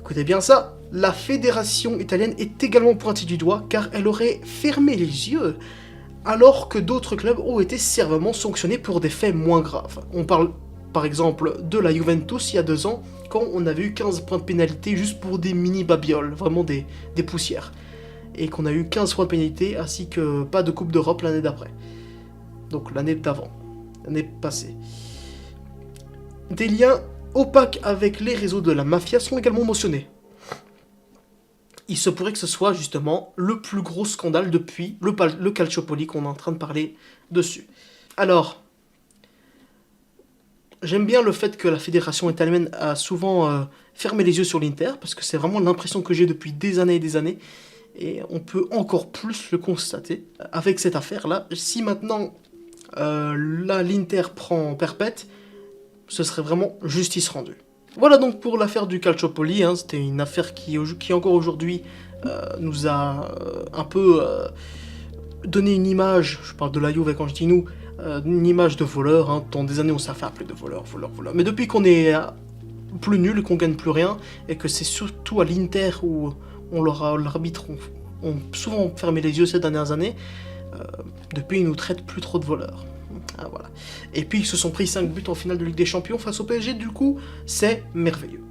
Écoutez bien ça, la fédération italienne est également pointée du doigt car elle aurait fermé les yeux, alors que d'autres clubs ont été sévèrement sanctionnés pour des faits moins graves. On parle par exemple de la Juventus il y a 2 ans, quand on avait eu 15 points de pénalité juste pour des mini-babioles, vraiment des poussières. Et qu'on a eu 15 points de pénalité, ainsi que pas de Coupe d'Europe l'année d'après. Donc l'année d'avant, l'année passée. Des liens opaques avec les réseaux de la mafia sont également mentionnés. Il se pourrait que ce soit justement le plus gros scandale depuis le Calciopoli qu'on est en train de parler dessus. Alors, j'aime bien le fait que la fédération italienne a souvent fermé les yeux sur l'Inter, parce que c'est vraiment l'impression que j'ai depuis des années et des années, et on peut encore plus le constater avec cette affaire-là. Si maintenant l'Inter prend perpète, ce serait vraiment justice rendue. Voilà donc pour l'affaire du Calciopoli, hein. C'était une affaire qui encore aujourd'hui nous a un peu donné une image, je parle de la Juve quand je dis nous, une image de voleur, hein. Dans des années on s'est fait appeler de voleur. Mais depuis qu'on est plus nul, qu'on gagne plus rien, et que c'est surtout à l'Inter où l'arbitre ont souvent fermé les yeux ces dernières années, depuis ils nous traitent plus trop de voleurs. Ah, voilà. Et puis ils se sont pris 5 buts en finale de Ligue des Champions face au PSG, du coup, c'est merveilleux.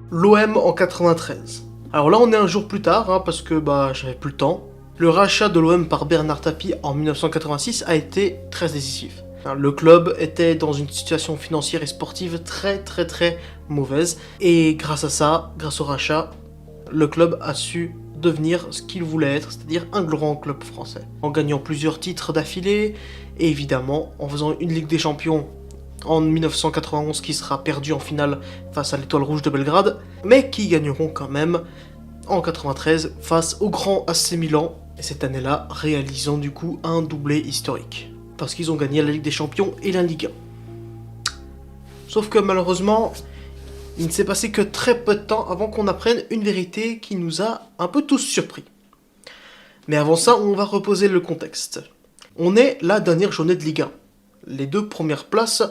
L'OM en 93. Alors là on est un jour plus tard, hein, parce que j'avais plus le temps. Le rachat de l'OM par Bernard Tapie en 1986 a été très décisif. Le club était dans une situation financière et sportive très mauvaise. Et grâce à ça, grâce au rachat, le club a su devenir ce qu'il voulait être, c'est-à-dire un grand club français. En gagnant plusieurs titres d'affilée, et évidemment en faisant une Ligue des Champions en 1991 qui sera perdue en finale face à l'Étoile Rouge de Belgrade, mais qui gagneront quand même en 93 face au grand AC Milan, et cette année-là réalisant du coup un doublé historique, parce qu'ils ont gagné la Ligue des Champions et la Ligue 1. Sauf que malheureusement, il ne s'est passé que très peu de temps avant qu'on apprenne une vérité qui nous a un peu tous surpris. Mais avant ça, on va reposer le contexte. On est la dernière journée de Ligue 1. Les 2 premières places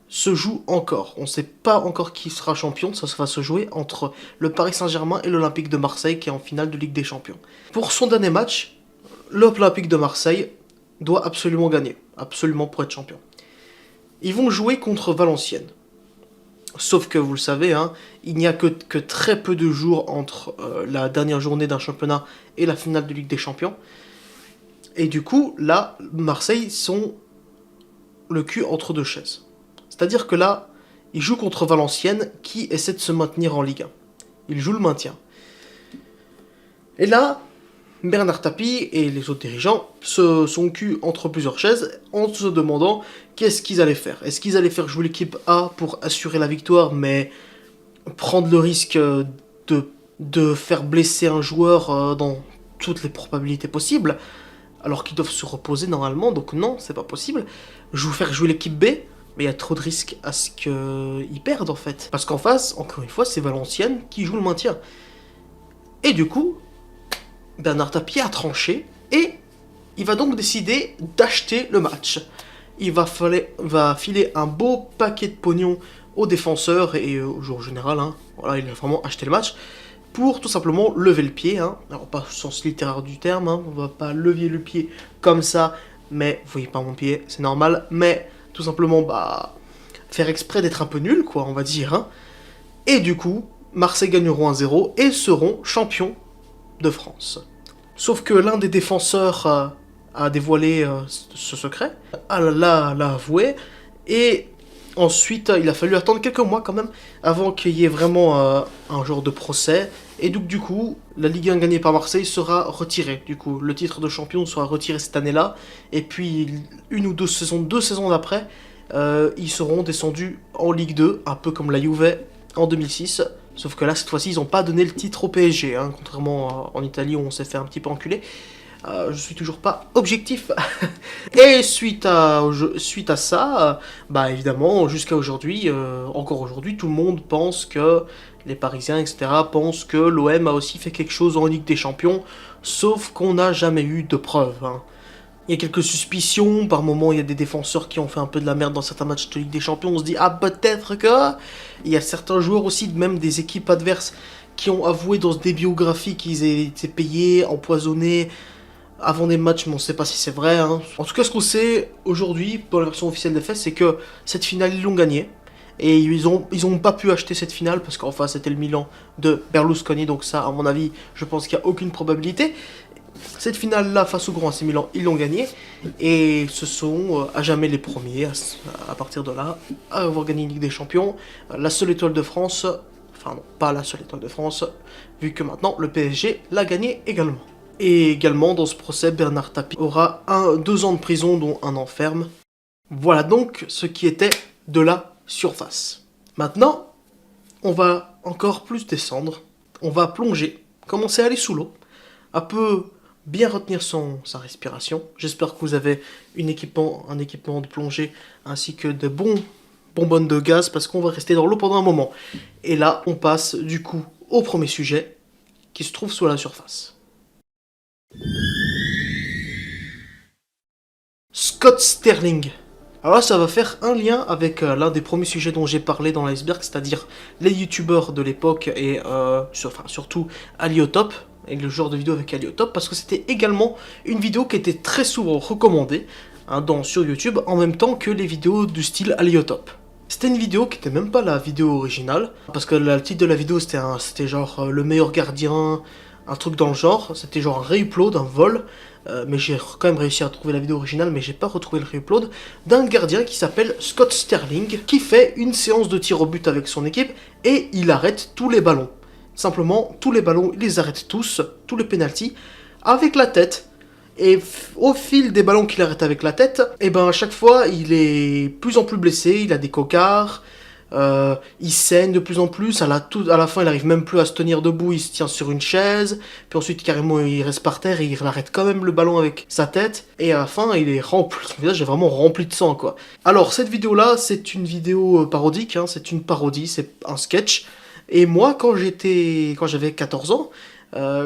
se jouent encore. On ne sait pas encore qui sera champion, ça va se jouer entre le Paris Saint-Germain et l'Olympique de Marseille qui est en finale de Ligue des Champions. Pour son dernier match, l'Olympique de Marseille doit absolument gagner, absolument pour être champion. Ils vont jouer contre Valenciennes. Sauf que vous le savez, hein, il n'y a que très peu de jours entre la dernière journée d'un championnat et la finale de Ligue des Champions. Et du coup, là, Marseille sont le cul entre 2 chaises. C'est-à-dire que là, ils jouent contre Valenciennes qui essaie de se maintenir en Ligue 1. Ils jouent le maintien. Et là, Bernard Tapie et les autres dirigeants sont cul entre plusieurs chaises en se demandant qu'est-ce qu'ils allaient faire. Est-ce qu'ils allaient faire jouer l'équipe A pour assurer la victoire, mais prendre le risque de faire blesser un joueur dans toutes les probabilités possibles, alors qu'ils doivent se reposer normalement, donc non, c'est pas possible. Faire jouer l'équipe B, mais il y a trop de risques à ce qu'ils perdent en fait. Parce qu'en face, encore une fois, c'est Valenciennes qui joue le maintien. Et du coup, Bernard Tapie a tranché et il va donc décider d'acheter le match. Il va filer un beau paquet de pognon aux défenseurs et au joueur général. Hein. Voilà, il a vraiment acheté le match pour tout simplement lever le pied, hein. Alors pas au sens littéraire du terme, hein. On va pas lever le pied comme ça, mais vous voyez pas mon pied, c'est normal, mais tout simplement faire exprès d'être un peu nul, quoi, on va dire, hein. Et du coup, Marseille gagneront 1-0 et seront champions de France. Sauf que l'un des défenseurs a dévoilé ce secret, l'a avoué, et ensuite il a fallu attendre quelques mois quand même avant qu'il y ait vraiment un genre de procès, et donc du coup la Ligue 1 gagnée par Marseille sera retirée. Du coup le titre de champion sera retiré cette année-là, et puis une ou deux saisons d'après, ils seront descendus en Ligue 2, un peu comme la Juve en 2006. Sauf que là, cette fois-ci, ils n'ont pas donné le titre au PSG, hein, contrairement en Italie où on s'est fait un petit peu enculer. Je suis toujours pas objectif. Et suite à ça, évidemment, jusqu'à aujourd'hui, encore aujourd'hui, tout le monde pense que les Parisiens, etc., pensent que l'OM a aussi fait quelque chose en Ligue des Champions, sauf qu'on n'a jamais eu de preuves, hein. Il y a quelques suspicions, par moments il y a des défenseurs qui ont fait un peu de la merde dans certains matchs de Ligue des Champions, on se dit ah peut-être que... Il y a certains joueurs aussi, même des équipes adverses, qui ont avoué dans des biographies qu'ils étaient payés, empoisonnés avant des matchs, mais on ne sait pas si c'est vrai, hein. En tout cas, ce qu'on sait aujourd'hui, dans la version officielle des faits, c'est que cette finale, ils l'ont gagnée. Et ils ont pas pu acheter cette finale, parce qu'en face, c'était le Milan de Berlusconi, donc ça, à mon avis, je pense qu'il n'y a aucune probabilité. Cette finale-là, face au Grand AC Milan, ils l'ont gagnée, et ce sont à jamais les premiers, à partir de là, à avoir gagné une Ligue des Champions. La seule étoile de France, enfin non, pas la seule étoile de France, vu que maintenant, le PSG l'a gagné également. Et également, dans ce procès, Bernard Tapie aura 2 ans de prison, dont 1 an ferme. Voilà donc ce qui était de la surface. Maintenant, on va encore plus descendre, on va plonger, commencer à aller sous l'eau, un peu bien retenir sa respiration. J'espère que vous avez un équipement de plongée, ainsi que de bonbonnes de gaz, parce qu'on va rester dans l'eau pendant un moment. Et là, on passe du coup au premier sujet, qui se trouve sous la surface. Scott Sterling. Alors là, ça va faire un lien avec l'un des premiers sujets dont j'ai parlé dans l'iceberg, c'est-à-dire les youtubeurs de l'époque et surtout Aliotop, et le genre de vidéo avec Aliotop, parce que c'était également une vidéo qui était très souvent recommandée, hein, sur YouTube, en même temps que les vidéos du style Aliotop. C'était une vidéo qui n'était même pas la vidéo originale, parce que le titre de la vidéo c'était genre le meilleur gardien, un truc dans le genre, c'était genre un re-upload, un vol, mais j'ai quand même réussi à trouver la vidéo originale, mais j'ai pas retrouvé le re-upload, d'un gardien qui s'appelle Scott Sterling, qui fait une séance de tir au but avec son équipe, et il arrête tous les ballons. Simplement, tous les ballons, il les arrête tous les pénaltys, avec la tête. Et au fil des ballons qu'il arrête avec la tête, et ben à chaque fois, il est plus en plus blessé, il a des cocards, il saigne de plus en plus, à la fin il arrive même plus à se tenir debout, il se tient sur une chaise, puis ensuite carrément il reste par terre et il arrête quand même le ballon avec sa tête, et à la fin il est rempli, son visage est vraiment rempli de sang quoi. Alors cette vidéo là, c'est une vidéo parodique, hein, c'est une parodie, c'est un sketch, et moi quand j'avais 14 ans,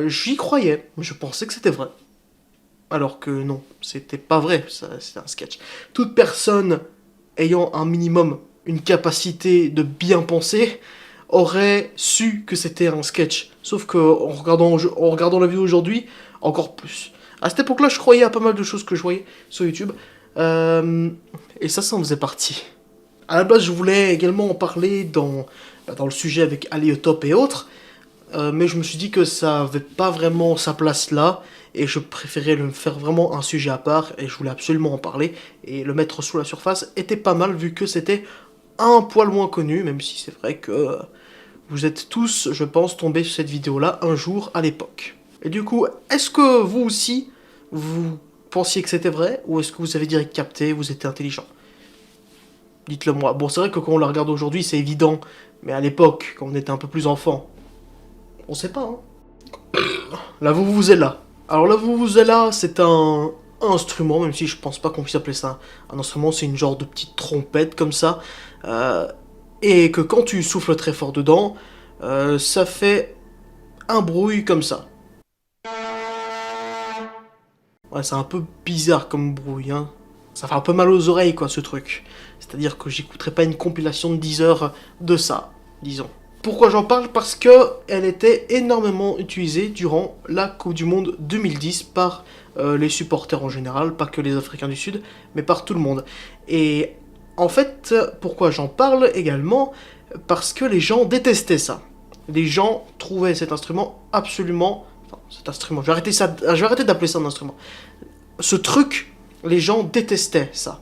j'y croyais, je pensais que c'était vrai. Alors que non, c'était pas vrai, c'était un sketch. Toute personne ayant un minimum une capacité de bien penser aurait su que c'était un sketch. Sauf que en regardant la vidéo aujourd'hui, encore plus. À cette époque-là, je croyais à pas mal de choses que je voyais sur YouTube. Et ça en faisait partie. À la base, je voulais également en parler dans le sujet avec Aliotop et autres. Mais je me suis dit que ça avait pas vraiment sa place là, et je préférais le faire vraiment un sujet à part, et je voulais absolument en parler, et le mettre sous la surface était pas mal, vu que c'était un poil moins connu, même si c'est vrai que vous êtes tous, je pense, tombés sur cette vidéo-là un jour à l'époque. Et du coup, est-ce que vous aussi, vous pensiez que c'était vrai, ou est-ce que vous avez direct capté, vous étiez intelligent? Dites-le moi. Bon, c'est vrai que quand on la regarde aujourd'hui, c'est évident, mais à l'époque, quand on était un peu plus enfant, on sait pas, hein. La vuvuzela. Alors la vuvuzela, c'est un instrument, même si je pense pas qu'on puisse appeler ça un instrument, c'est une genre de petite trompette comme ça, et que quand tu souffles très fort dedans, ça fait un bruit comme ça. Ouais, c'est un peu bizarre comme bruit, hein. Ça fait un peu mal aux oreilles, quoi, ce truc. C'est-à-dire que j'écouterai pas une compilation de 10 heures de ça, disons. Pourquoi j'en parle? Parce que elle était énormément utilisée durant la Coupe du Monde 2010 par les supporters en général, pas que les Africains du Sud, mais par tout le monde. Et en fait, pourquoi j'en parle également? Parce que les gens détestaient ça. Les gens trouvaient cet instrument absolument... Enfin, cet instrument, je vais arrêter d'appeler ça un instrument. Ce truc, les gens détestaient ça.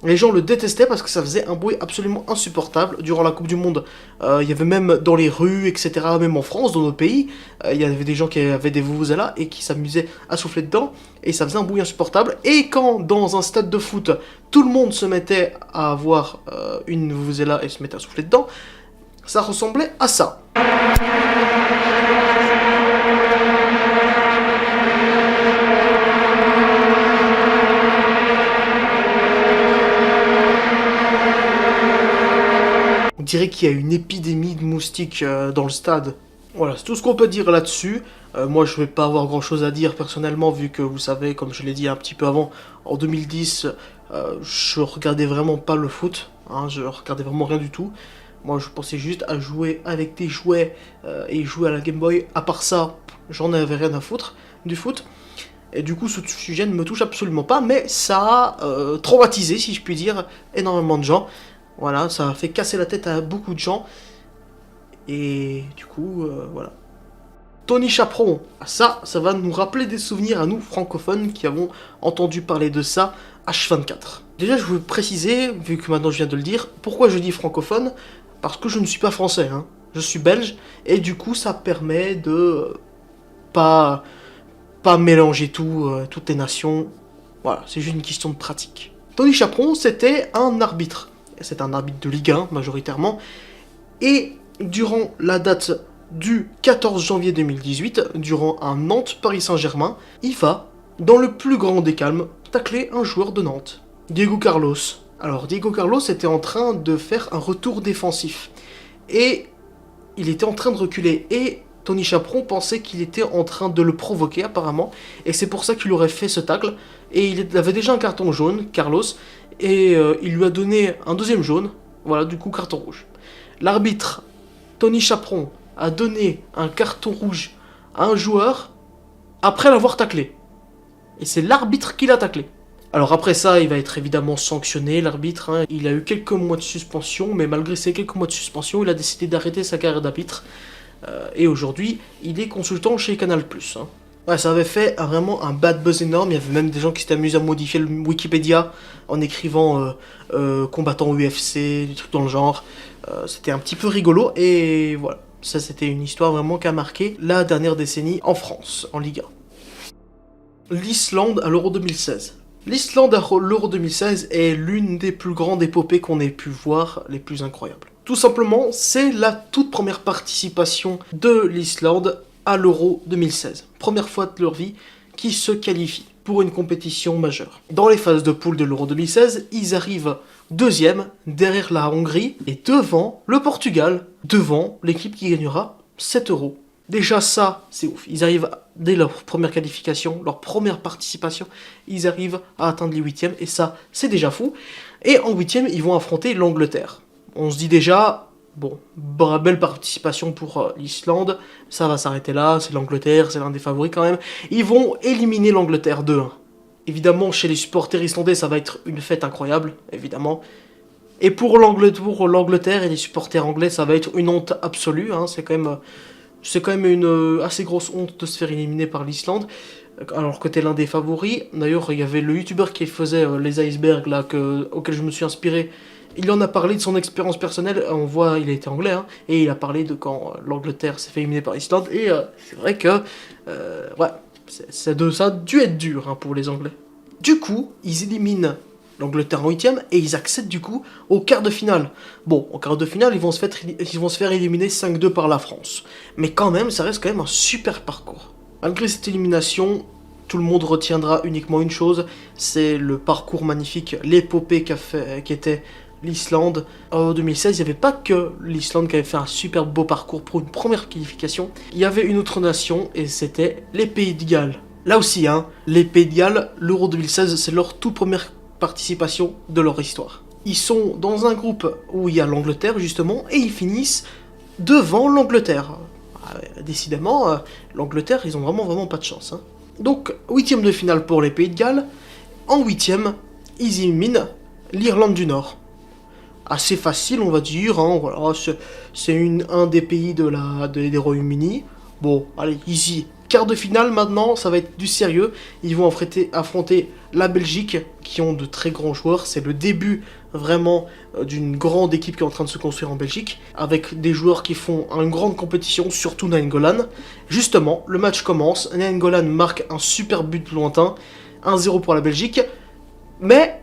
Les gens le détestaient parce que ça faisait un bruit absolument insupportable. Durant la Coupe du Monde, il y avait même dans les rues, etc., même en France, dans nos pays, il y avait des gens qui avaient des vuvuzelas et qui s'amusaient à souffler dedans, et ça faisait un bruit insupportable. Et quand, dans un stade de foot, tout le monde se mettait à avoir une vuvuzela et se mettait à souffler dedans, ça ressemblait à ça. On dirait qu'il y a une épidémie de moustiques dans le stade. Voilà, c'est tout ce qu'on peut dire là-dessus. Moi, je vais pas avoir grand-chose à dire personnellement, vu que vous savez, comme je l'ai dit un petit peu avant, en 2010, je regardais vraiment pas le foot. Hein, je regardais vraiment rien du tout. Moi, je pensais juste à jouer avec des jouets et jouer à la Game Boy. À part ça, j'en avais rien à foutre du foot. Et du coup, ce sujet ne me touche absolument pas, mais ça a traumatisé, si je puis dire, énormément de gens. Voilà, ça a fait casser la tête à beaucoup de gens. Et du coup, voilà. Tony Chaperon, ça va nous rappeler des souvenirs à nous, francophones, qui avons entendu parler de ça H24. Déjà, je veux préciser, vu que maintenant je viens de le dire, pourquoi je dis francophone? Parce que je ne suis pas français, hein. Je suis belge, et du coup, ça permet de pas mélanger toutes les nations. Voilà, c'est juste une question de pratique. Tony Chaperon, c'était un arbitre. C'est un arbitre de Ligue 1, majoritairement. Et durant la date du 14 janvier 2018, durant un Nantes-Paris Saint-Germain, il va, dans le plus grand des calmes, tacler un joueur de Nantes, Diego Carlos. Alors, Diego Carlos était en train de faire un retour défensif. Et il était en train de reculer. Et Tony Chaperon pensait qu'il était en train de le provoquer, apparemment. Et c'est pour ça qu'il aurait fait ce tacle. Et il avait déjà un carton jaune, Carlos. Et il lui a donné un deuxième jaune. Voilà, du coup, carton rouge. L'arbitre, Tony Chaperon, a donné un carton rouge à un joueur après l'avoir taclé. Et c'est l'arbitre qui l'a taclé. Alors après ça, il va être évidemment sanctionné, l'arbitre. Hein. Il a eu quelques mois de suspension, mais malgré ces quelques mois de suspension, il a décidé d'arrêter sa carrière d'arbitre. Et aujourd'hui, il est consultant chez Canal+. Hein. Ouais, ça avait fait vraiment un bad buzz énorme. Il y avait même des gens qui s'étaient amusés à modifier le Wikipédia en écrivant combattant UFC, des trucs dans le genre. C'était un petit peu rigolo et voilà. Ça, c'était une histoire vraiment qui a marqué la dernière décennie en France, en Ligue 1. L'Islande à l'Euro 2016. L'Islande à l'Euro 2016 est l'une des plus grandes épopées qu'on ait pu voir, les plus incroyables. Tout simplement, c'est la toute première participation de l'Islande à l'Euro 2016. Première fois de leur vie qui se qualifient pour une compétition majeure. Dans les phases de poule de l'Euro 2016, ils arrivent deuxième derrière la Hongrie et devant le Portugal, devant l'équipe qui gagnera 7 euros. Déjà ça, c'est ouf. Ils arrivent, dès leur première qualification, leur première participation, ils arrivent à atteindre les huitièmes et ça, c'est déjà fou. Et en huitième, ils vont affronter l'Angleterre. On se dit déjà, bon, belle participation pour l'Islande, ça va s'arrêter là, c'est l'Angleterre, c'est l'un des favoris quand même. Ils vont éliminer l'Angleterre 2-1. Évidemment, chez les supporters islandais, ça va être une fête incroyable, évidemment. Et pour l'Angleterre et les supporters anglais, ça va être une honte absolue. Hein. C'est quand même une assez grosse honte de se faire éliminer par l'Islande, alors que t'es l'un des favoris. D'ailleurs, il y avait le youtubeur qui faisait les icebergs, là, auquel je me suis inspiré. Il en a parlé de son expérience personnelle, on voit, il a été anglais, hein, et il a parlé de quand l'Angleterre s'est fait éliminer par l'Islande, et c'est vrai que, ouais, ça a dû être dur hein, pour les Anglais. Du coup, ils éliminent l'Angleterre en 8ème, et ils accèdent du coup au quart de finale. Bon, au quart de finale, ils vont se faire éliminer 5-2 par la France. Mais quand même, ça reste quand même un super parcours. Malgré cette élimination, tout le monde retiendra uniquement une chose, c'est le parcours magnifique, l'épopée qui était l'Islande. En 2016, il n'y avait pas que l'Islande qui avait fait un super beau parcours pour une première qualification. Il y avait une autre nation, et c'était les Pays de Galles. Là aussi, hein, les Pays de Galles, l'Euro 2016, c'est leur toute première participation de leur histoire. Ils sont dans un groupe où il y a l'Angleterre, justement, et ils finissent devant l'Angleterre. Décidément, l'Angleterre, ils ont vraiment pas de chance. Hein. Donc, 8e de finale pour les Pays de Galles. En 8e, ils éliminent l'Irlande du Nord. Assez facile, on va dire. Hein, voilà, c'est un des pays des Royaumes-Unis. Bon, allez, easy. Quart de finale, maintenant, ça va être du sérieux. Ils vont affronter la Belgique, qui ont de très grands joueurs. C'est le début, vraiment, d'une grande équipe qui est en train de se construire en Belgique, avec des joueurs qui font une grande compétition, surtout Nainggolan. Justement, le match commence. Nainggolan marque un super but lointain. 1-0 pour la Belgique. Mais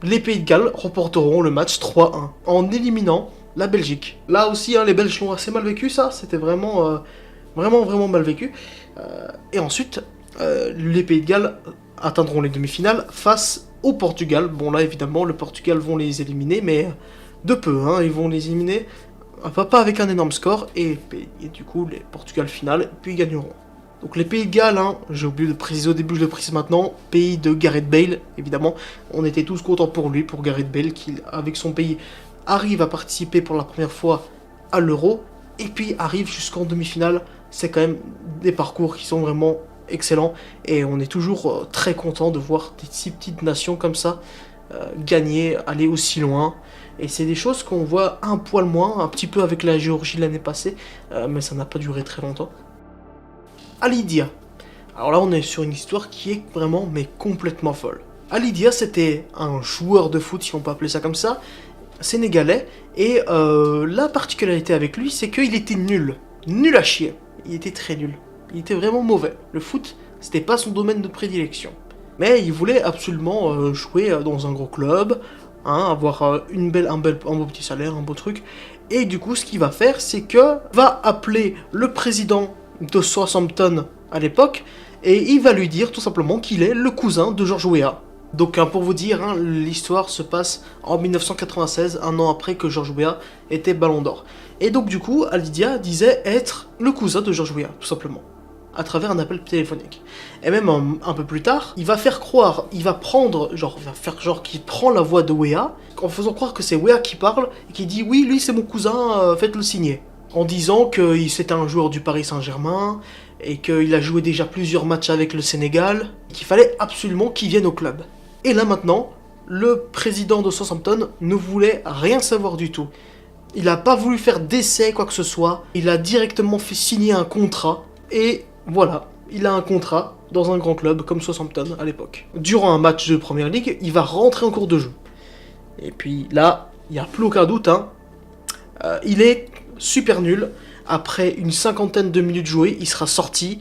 les Pays de Galles remporteront le match 3-1 en éliminant la Belgique. Là aussi, hein, les Belges l'ont assez mal vécu, ça. C'était vraiment mal vécu. Et ensuite, les Pays de Galles atteindront les demi-finales face au Portugal. Bon, là, évidemment, le Portugal vont les éliminer, mais de peu. Hein, ils vont les éliminer, pas avec un énorme score. Et du coup, les Portugal finale, puis ils gagneront. Donc les Pays de Galles, hein, j'ai oublié de préciser au début, je le précise maintenant, pays de Gareth Bale, évidemment. On était tous contents pour lui, pour Gareth Bale, qui, avec son pays, arrive à participer pour la première fois à l'Euro, et puis arrive jusqu'en demi-finale. C'est quand même des parcours qui sont vraiment excellents, et on est toujours très content de voir des si petites nations comme ça gagner, aller aussi loin. Et c'est des choses qu'on voit un poil moins, un petit peu avec la Géorgie l'année passée, mais ça n'a pas duré très longtemps. Ali Dia. Alors là, on est sur une histoire qui est vraiment, mais complètement folle. Ali Dia, c'était un joueur de foot, si on peut appeler ça comme ça, sénégalais, et la particularité avec lui, c'est qu'il était nul. Nul à chier. Il était très nul. Il était vraiment mauvais. Le foot, c'était pas son domaine de prédilection. Mais il voulait absolument jouer dans un gros club, hein, avoir un beau petit salaire, un beau truc. Et du coup, ce qu'il va faire, c'est que va appeler le président de Southampton à l'époque, et il va lui dire tout simplement qu'il est le cousin de George Weah. Donc pour vous dire, hein, l'histoire se passe en 1996, un an après que George Weah était Ballon d'Or. Et donc du coup, Ali Dia disait être le cousin de George Weah, tout simplement, à travers un appel téléphonique. Et même un peu plus tard, il va faire croire, il va faire genre qu'il prend la voix de Weah, en faisant croire que c'est Weah qui parle, et qui dit « Oui, lui c'est mon cousin, faites-le signer ». En disant que c'était un joueur du Paris Saint-Germain, et qu'il a joué déjà plusieurs matchs avec le Sénégal, et qu'il fallait absolument qu'il vienne au club. Et là maintenant, le président de Southampton ne voulait rien savoir du tout. Il n'a pas voulu faire d'essai, quoi que ce soit, il a directement fait signer un contrat, et voilà, il a un contrat dans un grand club comme Southampton à l'époque. Durant un match de Premier League, il va rentrer en cours de jeu. Et puis là, il n'y a plus aucun doute, hein, il est super nul. Après une cinquantaine de minutes jouées, il sera sorti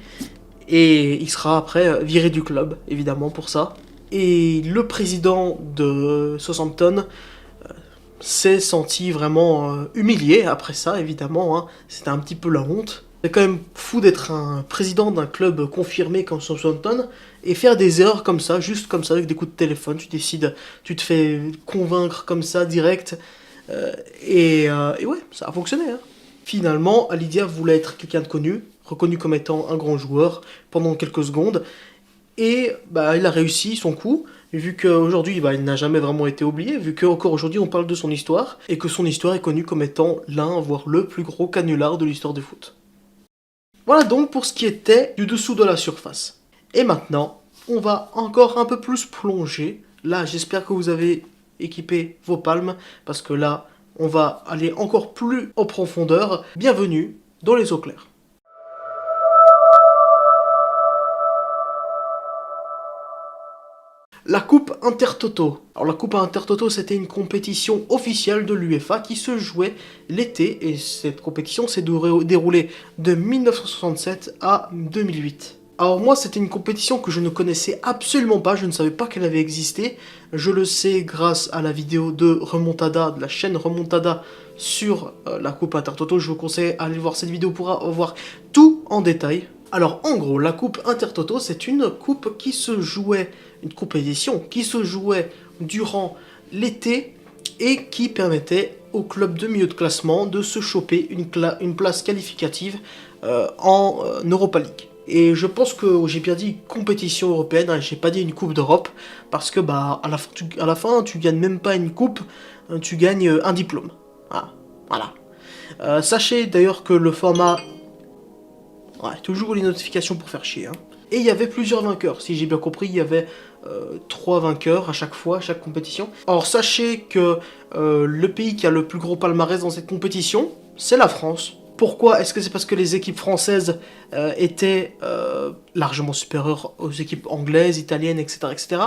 et il sera après viré du club, évidemment, pour ça. Et le président de Southampton s'est senti vraiment humilié après ça, évidemment. Hein. C'était un petit peu la honte. C'est quand même fou d'être un président d'un club confirmé comme Southampton et faire des erreurs comme ça, juste comme ça, avec des coups de téléphone. Tu te fais convaincre comme ça, direct. Et ouais, ça a fonctionné. Hein. Finalement, Ali Dia voulait être quelqu'un de connu, reconnu comme étant un grand joueur pendant quelques secondes. Et bah, il a réussi son coup, vu qu'aujourd'hui il n'a jamais vraiment été oublié, vu qu'encore aujourd'hui on parle de son histoire, et que son histoire est connue comme étant l'un, voire le plus gros canular de l'histoire du foot. Voilà donc pour ce qui était du dessous de la surface. Et maintenant, on va encore un peu plus plonger. Là, j'espère que vous avez équipé vos palmes, parce que là, on va aller encore plus en profondeur. Bienvenue dans les eaux claires. La Coupe Intertoto. Alors la Coupe Intertoto, c'était une compétition officielle de l'UEFA qui se jouait l'été, et cette compétition s'est déroulée de 1967 à 2008. Alors moi, c'était une compétition que je ne connaissais absolument pas, je ne savais pas qu'elle avait existé. Je le sais grâce à la vidéo de Remontada, de la chaîne Remontada sur la Coupe Intertoto. Je vous conseille d'aller voir cette vidéo pour avoir tout en détail. Alors en gros, la Coupe Intertoto, c'est une coupe qui se jouait, une compétition qui se jouait durant l'été et qui permettait aux clubs de milieu de classement de se choper une place qualificative en Europa League. Et je pense que j'ai bien dit compétition européenne, hein, j'ai pas dit une coupe d'Europe, parce que bah à la fin tu gagnes même pas une coupe, tu gagnes un diplôme. Ah, voilà. Sachez d'ailleurs que le format... Ouais, toujours les notifications pour faire chier. Hein. Et il y avait plusieurs vainqueurs. Si j'ai bien compris, il y avait 3 vainqueurs à chaque fois, à chaque compétition. Alors sachez que le pays qui a le plus gros palmarès dans cette compétition, c'est la France. Pourquoi? Est-ce que c'est parce que les équipes françaises étaient largement supérieures aux équipes anglaises, italiennes, etc. etc.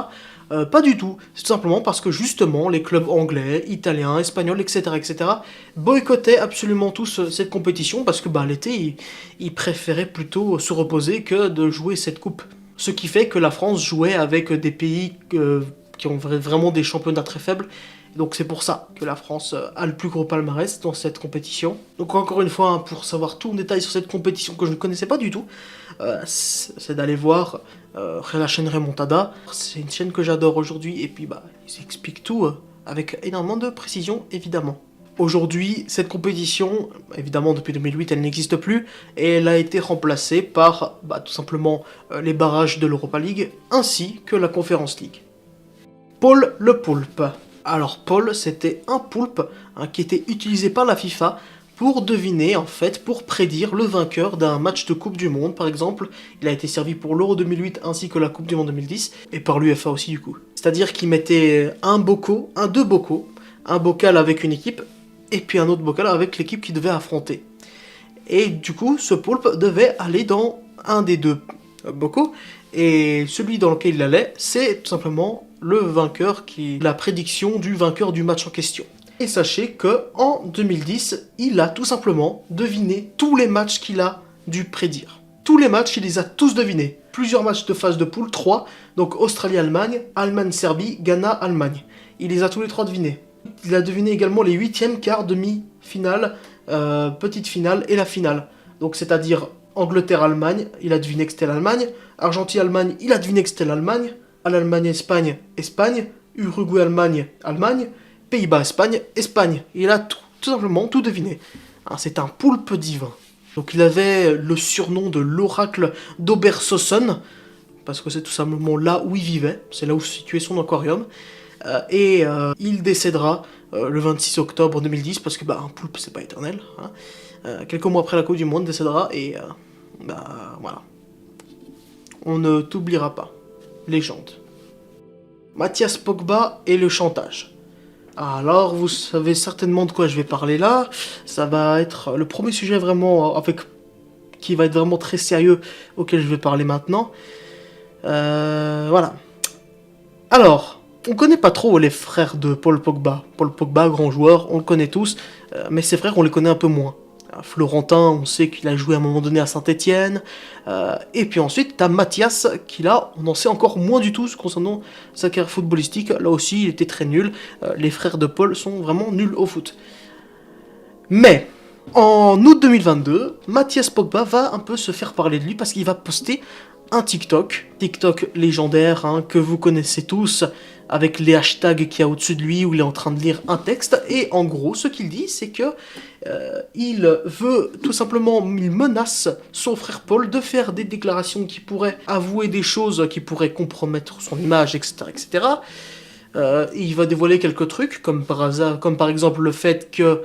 Pas du tout. C'est tout simplement parce que justement, les clubs anglais, italiens, espagnols, etc. etc. boycottaient absolument tous cette compétition parce que l'été, ils préféraient plutôt se reposer que de jouer cette coupe. Ce qui fait que la France jouait avec des pays qui ont vraiment des championnats très faibles. Donc c'est pour ça que la France a le plus gros palmarès dans cette compétition. Donc encore une fois, hein, pour savoir tout en détail sur cette compétition que je ne connaissais pas du tout, c'est d'aller voir la chaîne Remontada. C'est une chaîne que j'adore aujourd'hui et puis ils expliquent tout avec énormément de précision évidemment. Aujourd'hui, cette compétition, évidemment depuis 2008, elle n'existe plus et elle a été remplacée par tout simplement les barrages de l'Europa League ainsi que la Conference League. Paul le Poulpe. Alors Paul, c'était un poulpe qui était utilisé par la FIFA pour deviner, en fait, pour prédire le vainqueur d'un match de Coupe du Monde, par exemple. Il a été servi pour l'Euro 2008 ainsi que la Coupe du Monde 2010, et par l'UEFA aussi du coup. C'est-à-dire qu'il mettait deux bocaux, un bocal avec une équipe, et puis un autre bocal avec l'équipe qu'il devait affronter. Et du coup, ce poulpe devait aller dans un des deux bocaux, et celui dans lequel il allait, c'est tout simplement le vainqueur la prédiction du vainqueur du match en question. Et sachez que en 2010, il a tout simplement deviné tous les matchs qu'il a dû prédire. Tous les matchs, il les a tous devinés. Plusieurs matchs de phase de poule, 3, donc Australie-Allemagne, Allemagne-Serbie, Ghana-Allemagne. Il les a tous les 3 devinés. Il a deviné également les 8e, quart, demi-finale, petite finale et la finale. Donc c'est-à-dire Angleterre-Allemagne, il a deviné que c'était l'Allemagne. Argentine-Allemagne, il a deviné que c'était l'Allemagne. Allemagne-Espagne, Espagne. Uruguay-Allemagne, Allemagne. Pays-Bas-Espagne, Espagne. Il a tout simplement tout deviné. C'est un poulpe divin. Donc il avait le surnom de l'oracle d'Obersossen, parce que c'est tout simplement là où il vivait. C'est là où se situait son aquarium. Il décédera le 26 octobre 2010, parce que un poulpe c'est pas éternel. Quelques mois après la Coupe du Monde, décédera et voilà. On ne t'oubliera pas. Légende. Mathias Pogba et le chantage. Alors, vous savez certainement de quoi je vais parler là. Ça va être le premier sujet vraiment qui va être vraiment très sérieux auquel je vais parler maintenant. Voilà. Alors, on connaît pas trop les frères de Paul Pogba. Paul Pogba, grand joueur, on le connaît tous, mais ses frères, on les connaît un peu moins. Florentin, on sait qu'il a joué à un moment donné à Saint-Etienne. Et puis ensuite, t'as Mathias, qui là, on en sait encore moins du tout concernant sa carrière footballistique. Là aussi, il était très nul. Les frères de Paul sont vraiment nuls au foot. Mais, en août 2022, Mathias Pogba va un peu se faire parler de lui parce qu'il va poster un TikTok légendaire que vous connaissez tous, avec les hashtags qu'il y a au-dessus de lui où il est en train de lire un texte. Et en gros, ce qu'il dit, c'est que il veut tout simplement, il menace son frère Paul de faire des déclarations qui pourraient avouer des choses qui pourraient compromettre son image, etc., etc. Il va dévoiler quelques trucs, comme par exemple le fait que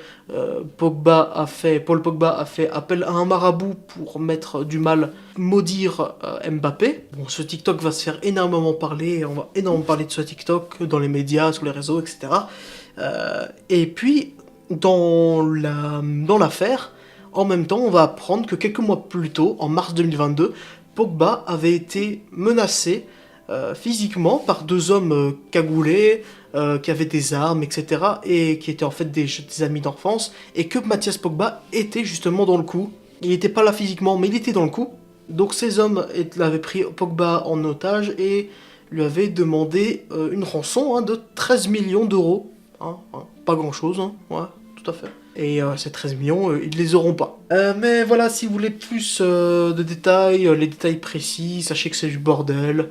Paul Pogba a fait appel à un marabout pour mettre du mal, maudire Mbappé. Bon, ce TikTok va se faire énormément parler, et on va énormément parler de ce TikTok dans les médias, sur les réseaux, etc. Et puis, dans l'affaire, en même temps, on va apprendre que quelques mois plus tôt, en mars 2022, Pogba avait été menacé physiquement par 2 hommes cagoulés, qui avaient des armes, etc. et qui étaient en fait des amis d'enfance, et que Mathias Pogba était justement dans le coup. Il n'était pas là physiquement, mais il était dans le coup. Donc ces hommes avaient pris Pogba en otage et lui avaient demandé une rançon de 13 millions d'euros. Pas grand chose, ouais, tout à fait. Et ces 13 millions, ils les auront pas. Mais voilà, si vous voulez plus de détails, les détails précis, sachez que c'est du bordel.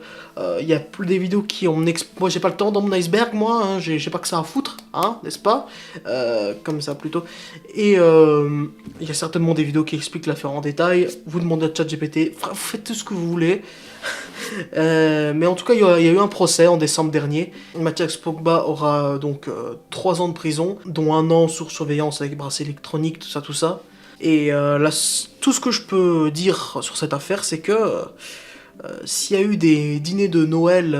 Il y a plus des vidéos qui ont... Moi, j'ai pas le temps dans mon iceberg, moi, j'ai pas que ça à foutre, n'est-ce pas? Comme ça, plutôt. Et il y a certainement des vidéos qui expliquent l'affaire en détail. Vous demandez à ChatGPT, vous faites tout ce que vous voulez. Mais en tout cas, il y a eu un procès en décembre dernier. Mathias Pogba aura donc 3 ans de prison, dont 1 an sur surveillance avec avec bracelet électronique, tout ça, tout ça. Et là, tout ce que je peux dire sur cette affaire, c'est que s'il y a eu des dîners de Noël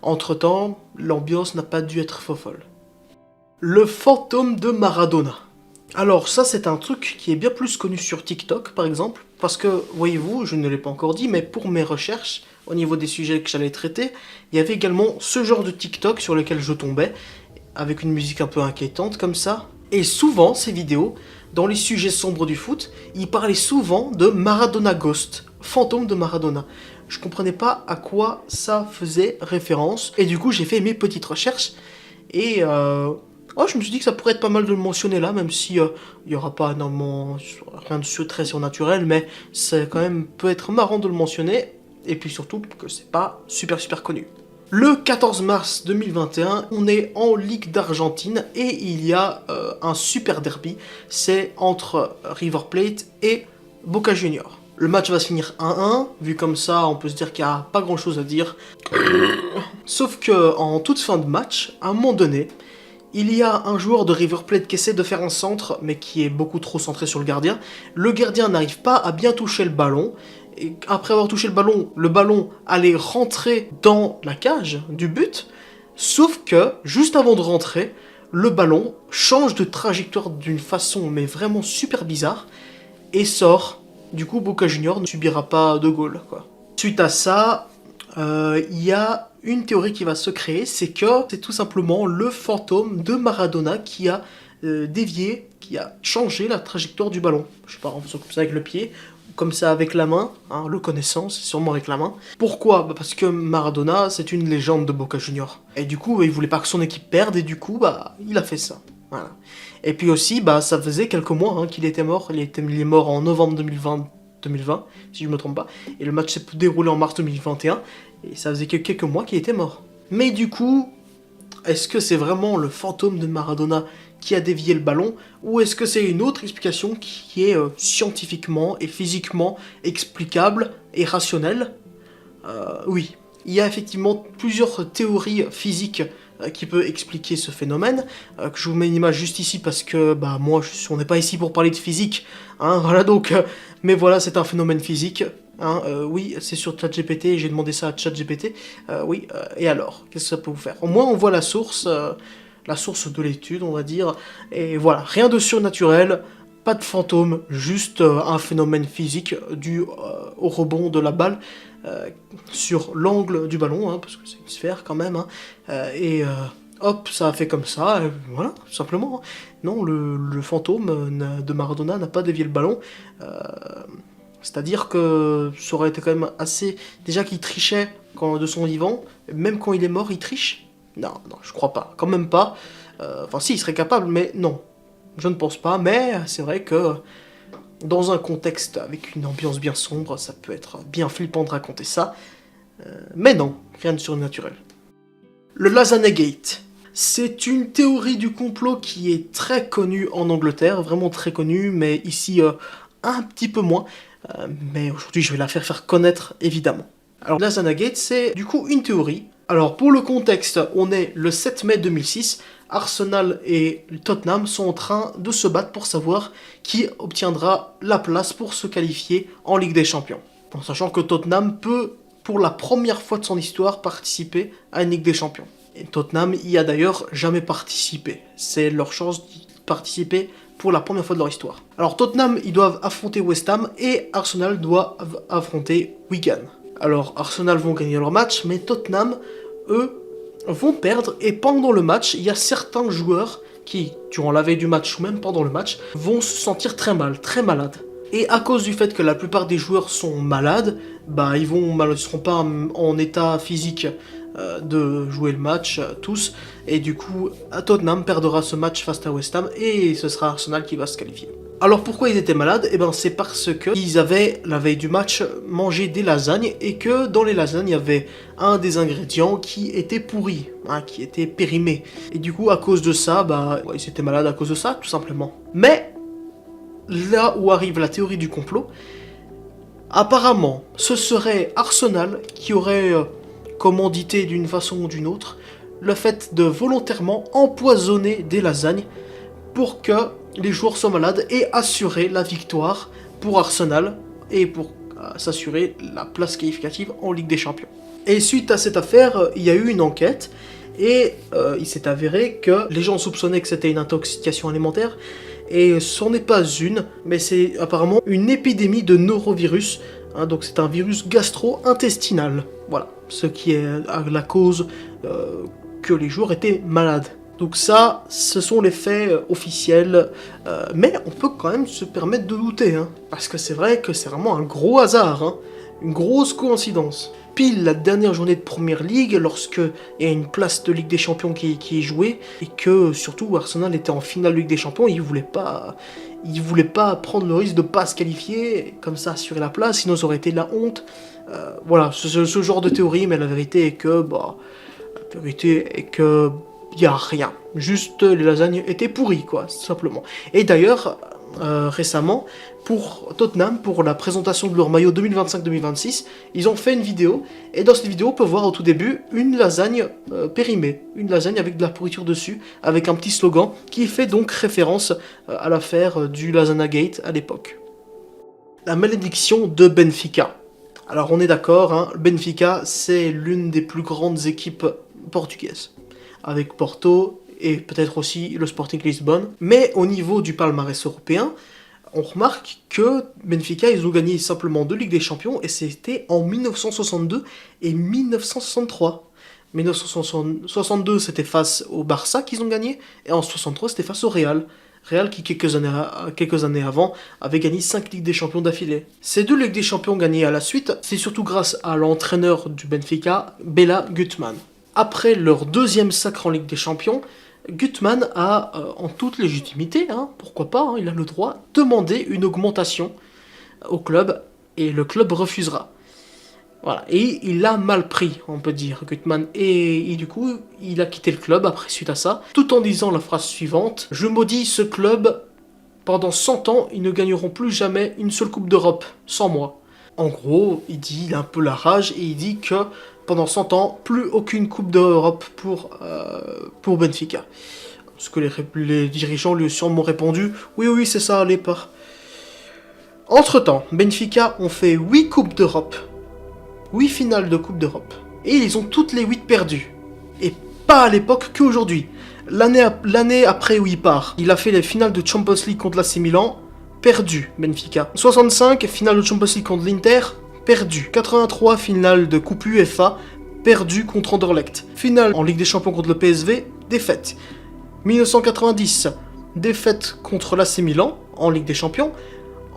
entre-temps, l'ambiance n'a pas dû être folle. Le fantôme de Maradona. Alors ça, c'est un truc qui est bien plus connu sur TikTok, par exemple, parce que, voyez-vous, je ne l'ai pas encore dit, mais pour mes recherches, au niveau des sujets que j'allais traiter, il y avait également ce genre de TikTok sur lequel je tombais, avec une musique un peu inquiétante comme ça. Et souvent, ces vidéos, dans les sujets sombres du foot, ils parlaient souvent de Maradona Ghost, fantôme de Maradona. Je comprenais pas à quoi ça faisait référence, et du coup j'ai fait mes petites recherches, et je me suis dit que ça pourrait être pas mal de le mentionner là, même si il y aura pas énormément rien de très surnaturel, mais ça quand même peut être marrant de le mentionner, et puis surtout que c'est pas super connu. Le 14 mars 2021, on est en Ligue d'Argentine et il y a un super derby, c'est entre River Plate et Boca Juniors. Le match va se finir 1-1, vu comme ça on peut se dire qu'il n'y a pas grand chose à dire. Sauf que en toute fin de match, à un moment donné, il y a un joueur de River Plate qui essaie de faire un centre, mais qui est beaucoup trop centré sur le gardien. Le gardien n'arrive pas à bien toucher le ballon, et après avoir touché le ballon allait rentrer dans la cage du but, sauf que, juste avant de rentrer, le ballon change de trajectoire d'une façon mais vraiment super bizarre, et sort. Du coup, Boca Juniors ne subira pas de goal, quoi. Suite à ça, il y a une théorie qui va se créer, c'est que c'est tout simplement le fantôme de Maradona qui a dévié, qui a changé la trajectoire du ballon. Je sais pas, en faisant comme ça avec le pied, comme ça avec la main, hein, le connaissant, c'est sûrement avec la main. Pourquoi ? Bah parce que Maradona, c'est une légende de Boca Juniors. Et du coup, il voulait pas que son équipe perde, et du coup, il a fait ça. Voilà. Et puis aussi, ça faisait quelques mois qu'il était mort. Il est mort en novembre 2020, si je me trompe pas. Et le match s'est déroulé en mars 2021. Et ça faisait que quelques mois qu'il était mort. Mais du coup, est-ce que c'est vraiment le fantôme de Maradona qui a dévié le ballon, ou est-ce que c'est une autre explication qui est scientifiquement et physiquement explicable et rationnelle ? Oui, il y a effectivement plusieurs théories physiques qui peuvent expliquer ce phénomène, que je vous mets une image juste ici parce que moi on n'est pas ici pour parler de physique, hein, voilà donc, mais voilà, c'est un phénomène physique. Oui, c'est sur ChatGPT, j'ai demandé ça à ChatGPT, oui, et alors, qu'est-ce que ça peut vous faire ? Au moins on voit la source de l'étude, on va dire, et voilà, rien de surnaturel, pas de fantôme, juste un phénomène physique dû au rebond de la balle sur l'angle du ballon, parce que c'est une sphère quand même, hop, ça a fait comme ça, voilà, tout simplement. Non, le fantôme de Maradona n'a pas dévié le ballon, c'est-à-dire que ça aurait été quand même assez... Déjà qu'il trichait de son vivant, même quand il est mort, il triche ? Non, je crois pas, quand même pas. Enfin si, il serait capable, mais non. Je ne pense pas, mais c'est vrai que dans un contexte avec une ambiance bien sombre, ça peut être bien flippant de raconter ça. Mais non, rien de surnaturel. Le Lasagna Gate. C'est une théorie du complot qui est très connue en Angleterre, vraiment très connue, mais ici un petit peu moins. Mais aujourd'hui, je vais la faire connaître, évidemment. Alors, Lasagna Gate, c'est du coup une théorie. Alors, pour le contexte, on est le 7 mai 2006. Arsenal et Tottenham sont en train de se battre pour savoir qui obtiendra la place pour se qualifier en Ligue des Champions. En sachant que Tottenham peut, pour la première fois de son histoire, participer à une Ligue des Champions. Et Tottenham y a d'ailleurs jamais participé. C'est leur chance de participer pour la première fois de leur histoire. Alors Tottenham, ils doivent affronter West Ham et Arsenal doit affronter Wigan. Alors Arsenal vont gagner leur match, mais Tottenham, eux, vont perdre, et pendant le match, il y a certains joueurs qui, durant la veille du match ou même pendant le match, vont se sentir très mal, très malades. Et à cause du fait que la plupart des joueurs sont malades, ils ne seront pas en état physique de jouer le match, tous, et du coup, Tottenham perdra ce match face à West Ham, et ce sera Arsenal qui va se qualifier. Alors pourquoi ils étaient malades ? C'est parce que ils avaient, la veille du match, mangé des lasagnes, et que dans les lasagnes, il y avait un des ingrédients qui était pourri, qui était périmé. Et du coup, à cause de ça, ils étaient malades à cause de ça, tout simplement. Mais, là où arrive la théorie du complot, apparemment, ce serait Arsenal qui aurait commandité d'une façon ou d'une autre le fait de volontairement empoisonner des lasagnes pour que les joueurs soient malades et assurer la victoire pour Arsenal et pour s'assurer la place qualificative en Ligue des Champions. Et suite à cette affaire, il y a eu une enquête et il s'est avéré que les gens soupçonnaient que c'était une intoxication alimentaire et ce n'est pas une, mais c'est apparemment une épidémie de norovirus. Donc c'est un virus gastro-intestinal. Voilà, ce qui est la cause que les joueurs étaient malades. Donc ça, ce sont les faits officiels, mais on peut quand même se permettre de douter, parce que c'est vrai que c'est vraiment un gros hasard, une grosse coïncidence. Pile la dernière journée de Premier League, lorsque il y a une place de Ligue des Champions qui est jouée, et que surtout Arsenal était en finale de Ligue des Champions, il voulait pas prendre le risque de pas se qualifier, comme ça assurer la place, sinon ça aurait été de la honte. Voilà, ce genre de théorie, mais la vérité est que, il n'y a rien. Juste, les lasagnes étaient pourries, quoi, tout simplement. Et d'ailleurs, récemment, pour Tottenham, pour la présentation de leur maillot 2025-2026, ils ont fait une vidéo, et dans cette vidéo, on peut voir au tout début une lasagne périmée, une lasagne avec de la pourriture dessus, avec un petit slogan, qui fait donc référence à l'affaire du Lasagna Gate à l'époque. La malédiction de Benfica. Alors on est d'accord, Benfica, c'est l'une des plus grandes équipes portugaises, avec Porto et peut-être aussi le Sporting Lisbonne. Mais au niveau du palmarès européen, on remarque que Benfica, ils ont gagné simplement 2 Ligues des Champions, et c'était en 1962 et 1963. 1962, c'était face au Barça qu'ils ont gagné, et en 63, c'était face au Real. Real qui, quelques années avant, avait gagné 5 Ligues des Champions d'affilée. Ces 2 Ligues des Champions gagnées à la suite, c'est surtout grâce à l'entraîneur du Benfica, Bela Gutmann. Après leur 2e sacre en Ligue des Champions, Gutmann a, en toute légitimité, pourquoi pas, il a le droit, demandé une augmentation au club, et le club refusera. Voilà, et il l'a mal pris, on peut dire, Gutmann, et du coup, il a quitté le club après suite à ça, tout en disant la phrase suivante: « Je maudis ce club, pendant 100 ans, ils ne gagneront plus jamais une seule Coupe d'Europe, sans moi. » En gros, il a un peu la rage, et il dit que pendant 100 ans, plus aucune Coupe d'Europe pour Benfica. Parce que les dirigeants lui ont sûrement répondu: « Oui, c'est ça, allez pas. » Entre-temps, Benfica ont fait 8 Coupes d'Europe. 8 finales de Coupe d'Europe. Et ils ont toutes les 8 perdues. Et pas à l'époque qu'aujourd'hui. L'année après où il part, il a fait les finales de Champions League contre l'AC Milan, perdu, Benfica. 65, finale de Champions League contre l'Inter, perdu. 83, finale de Coupe UEFA, perdu contre Anderlecht. Finale en Ligue des Champions contre le PSV, défaite. 1990, défaite contre l'AC Milan en Ligue des Champions.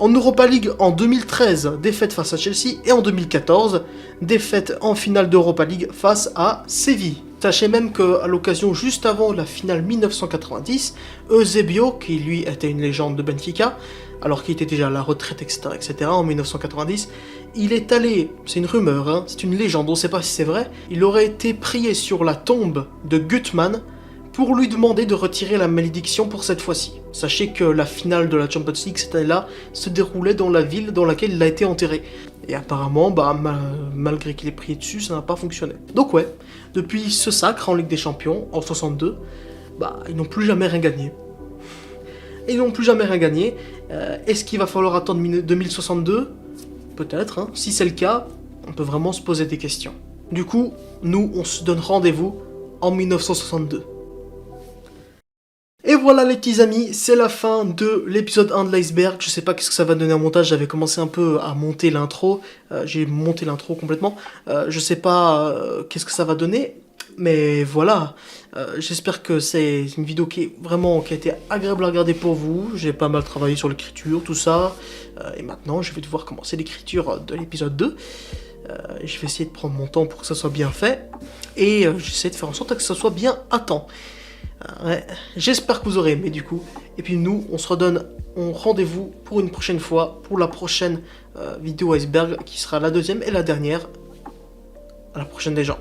En Europa League en 2013, défaite face à Chelsea, et en 2014, défaite en finale d'Europa League face à Séville. Sachez même qu'à l'occasion, juste avant la finale 1990, Eusebio, qui lui était une légende de Benfica, alors qu'il était déjà à la retraite, etc., en 1990, il est allé, c'est une rumeur, c'est une légende, on ne sait pas si c'est vrai, il aurait été prié sur la tombe de Gutmann pour lui demander de retirer la malédiction pour cette fois-ci. Sachez que la finale de la Champions League cette année-là se déroulait dans la ville dans laquelle il a été enterré. Et apparemment, malgré qu'il ait prié dessus, ça n'a pas fonctionné. Donc ouais, depuis ce sacre en Ligue des Champions, en 62, ils n'ont plus jamais rien gagné. Est-ce qu'il va falloir attendre 2062 ? Peut-être, Si c'est le cas, on peut vraiment se poser des questions. Du coup, nous, on se donne rendez-vous en 1962. Et voilà les petits amis, c'est la fin de l'épisode 1 de l'iceberg. Je sais pas qu'est-ce que ça va donner en montage, j'avais commencé un peu à monter l'intro, j'ai monté l'intro complètement, je sais pas qu'est-ce que ça va donner, mais voilà, j'espère que c'est une vidéo qui a été agréable à regarder pour vous. J'ai pas mal travaillé sur l'écriture, tout ça, et maintenant je vais devoir commencer l'écriture de l'épisode 2. Je vais essayer de prendre mon temps pour que ça soit bien fait, et j'essaie de faire en sorte que ça soit bien à temps. Ouais, j'espère que vous aurez aimé du coup. Et puis nous, on se redonne rendez-vous pour une prochaine fois, pour la prochaine vidéo iceberg, qui sera la 2e et la dernière. À la prochaine les gens.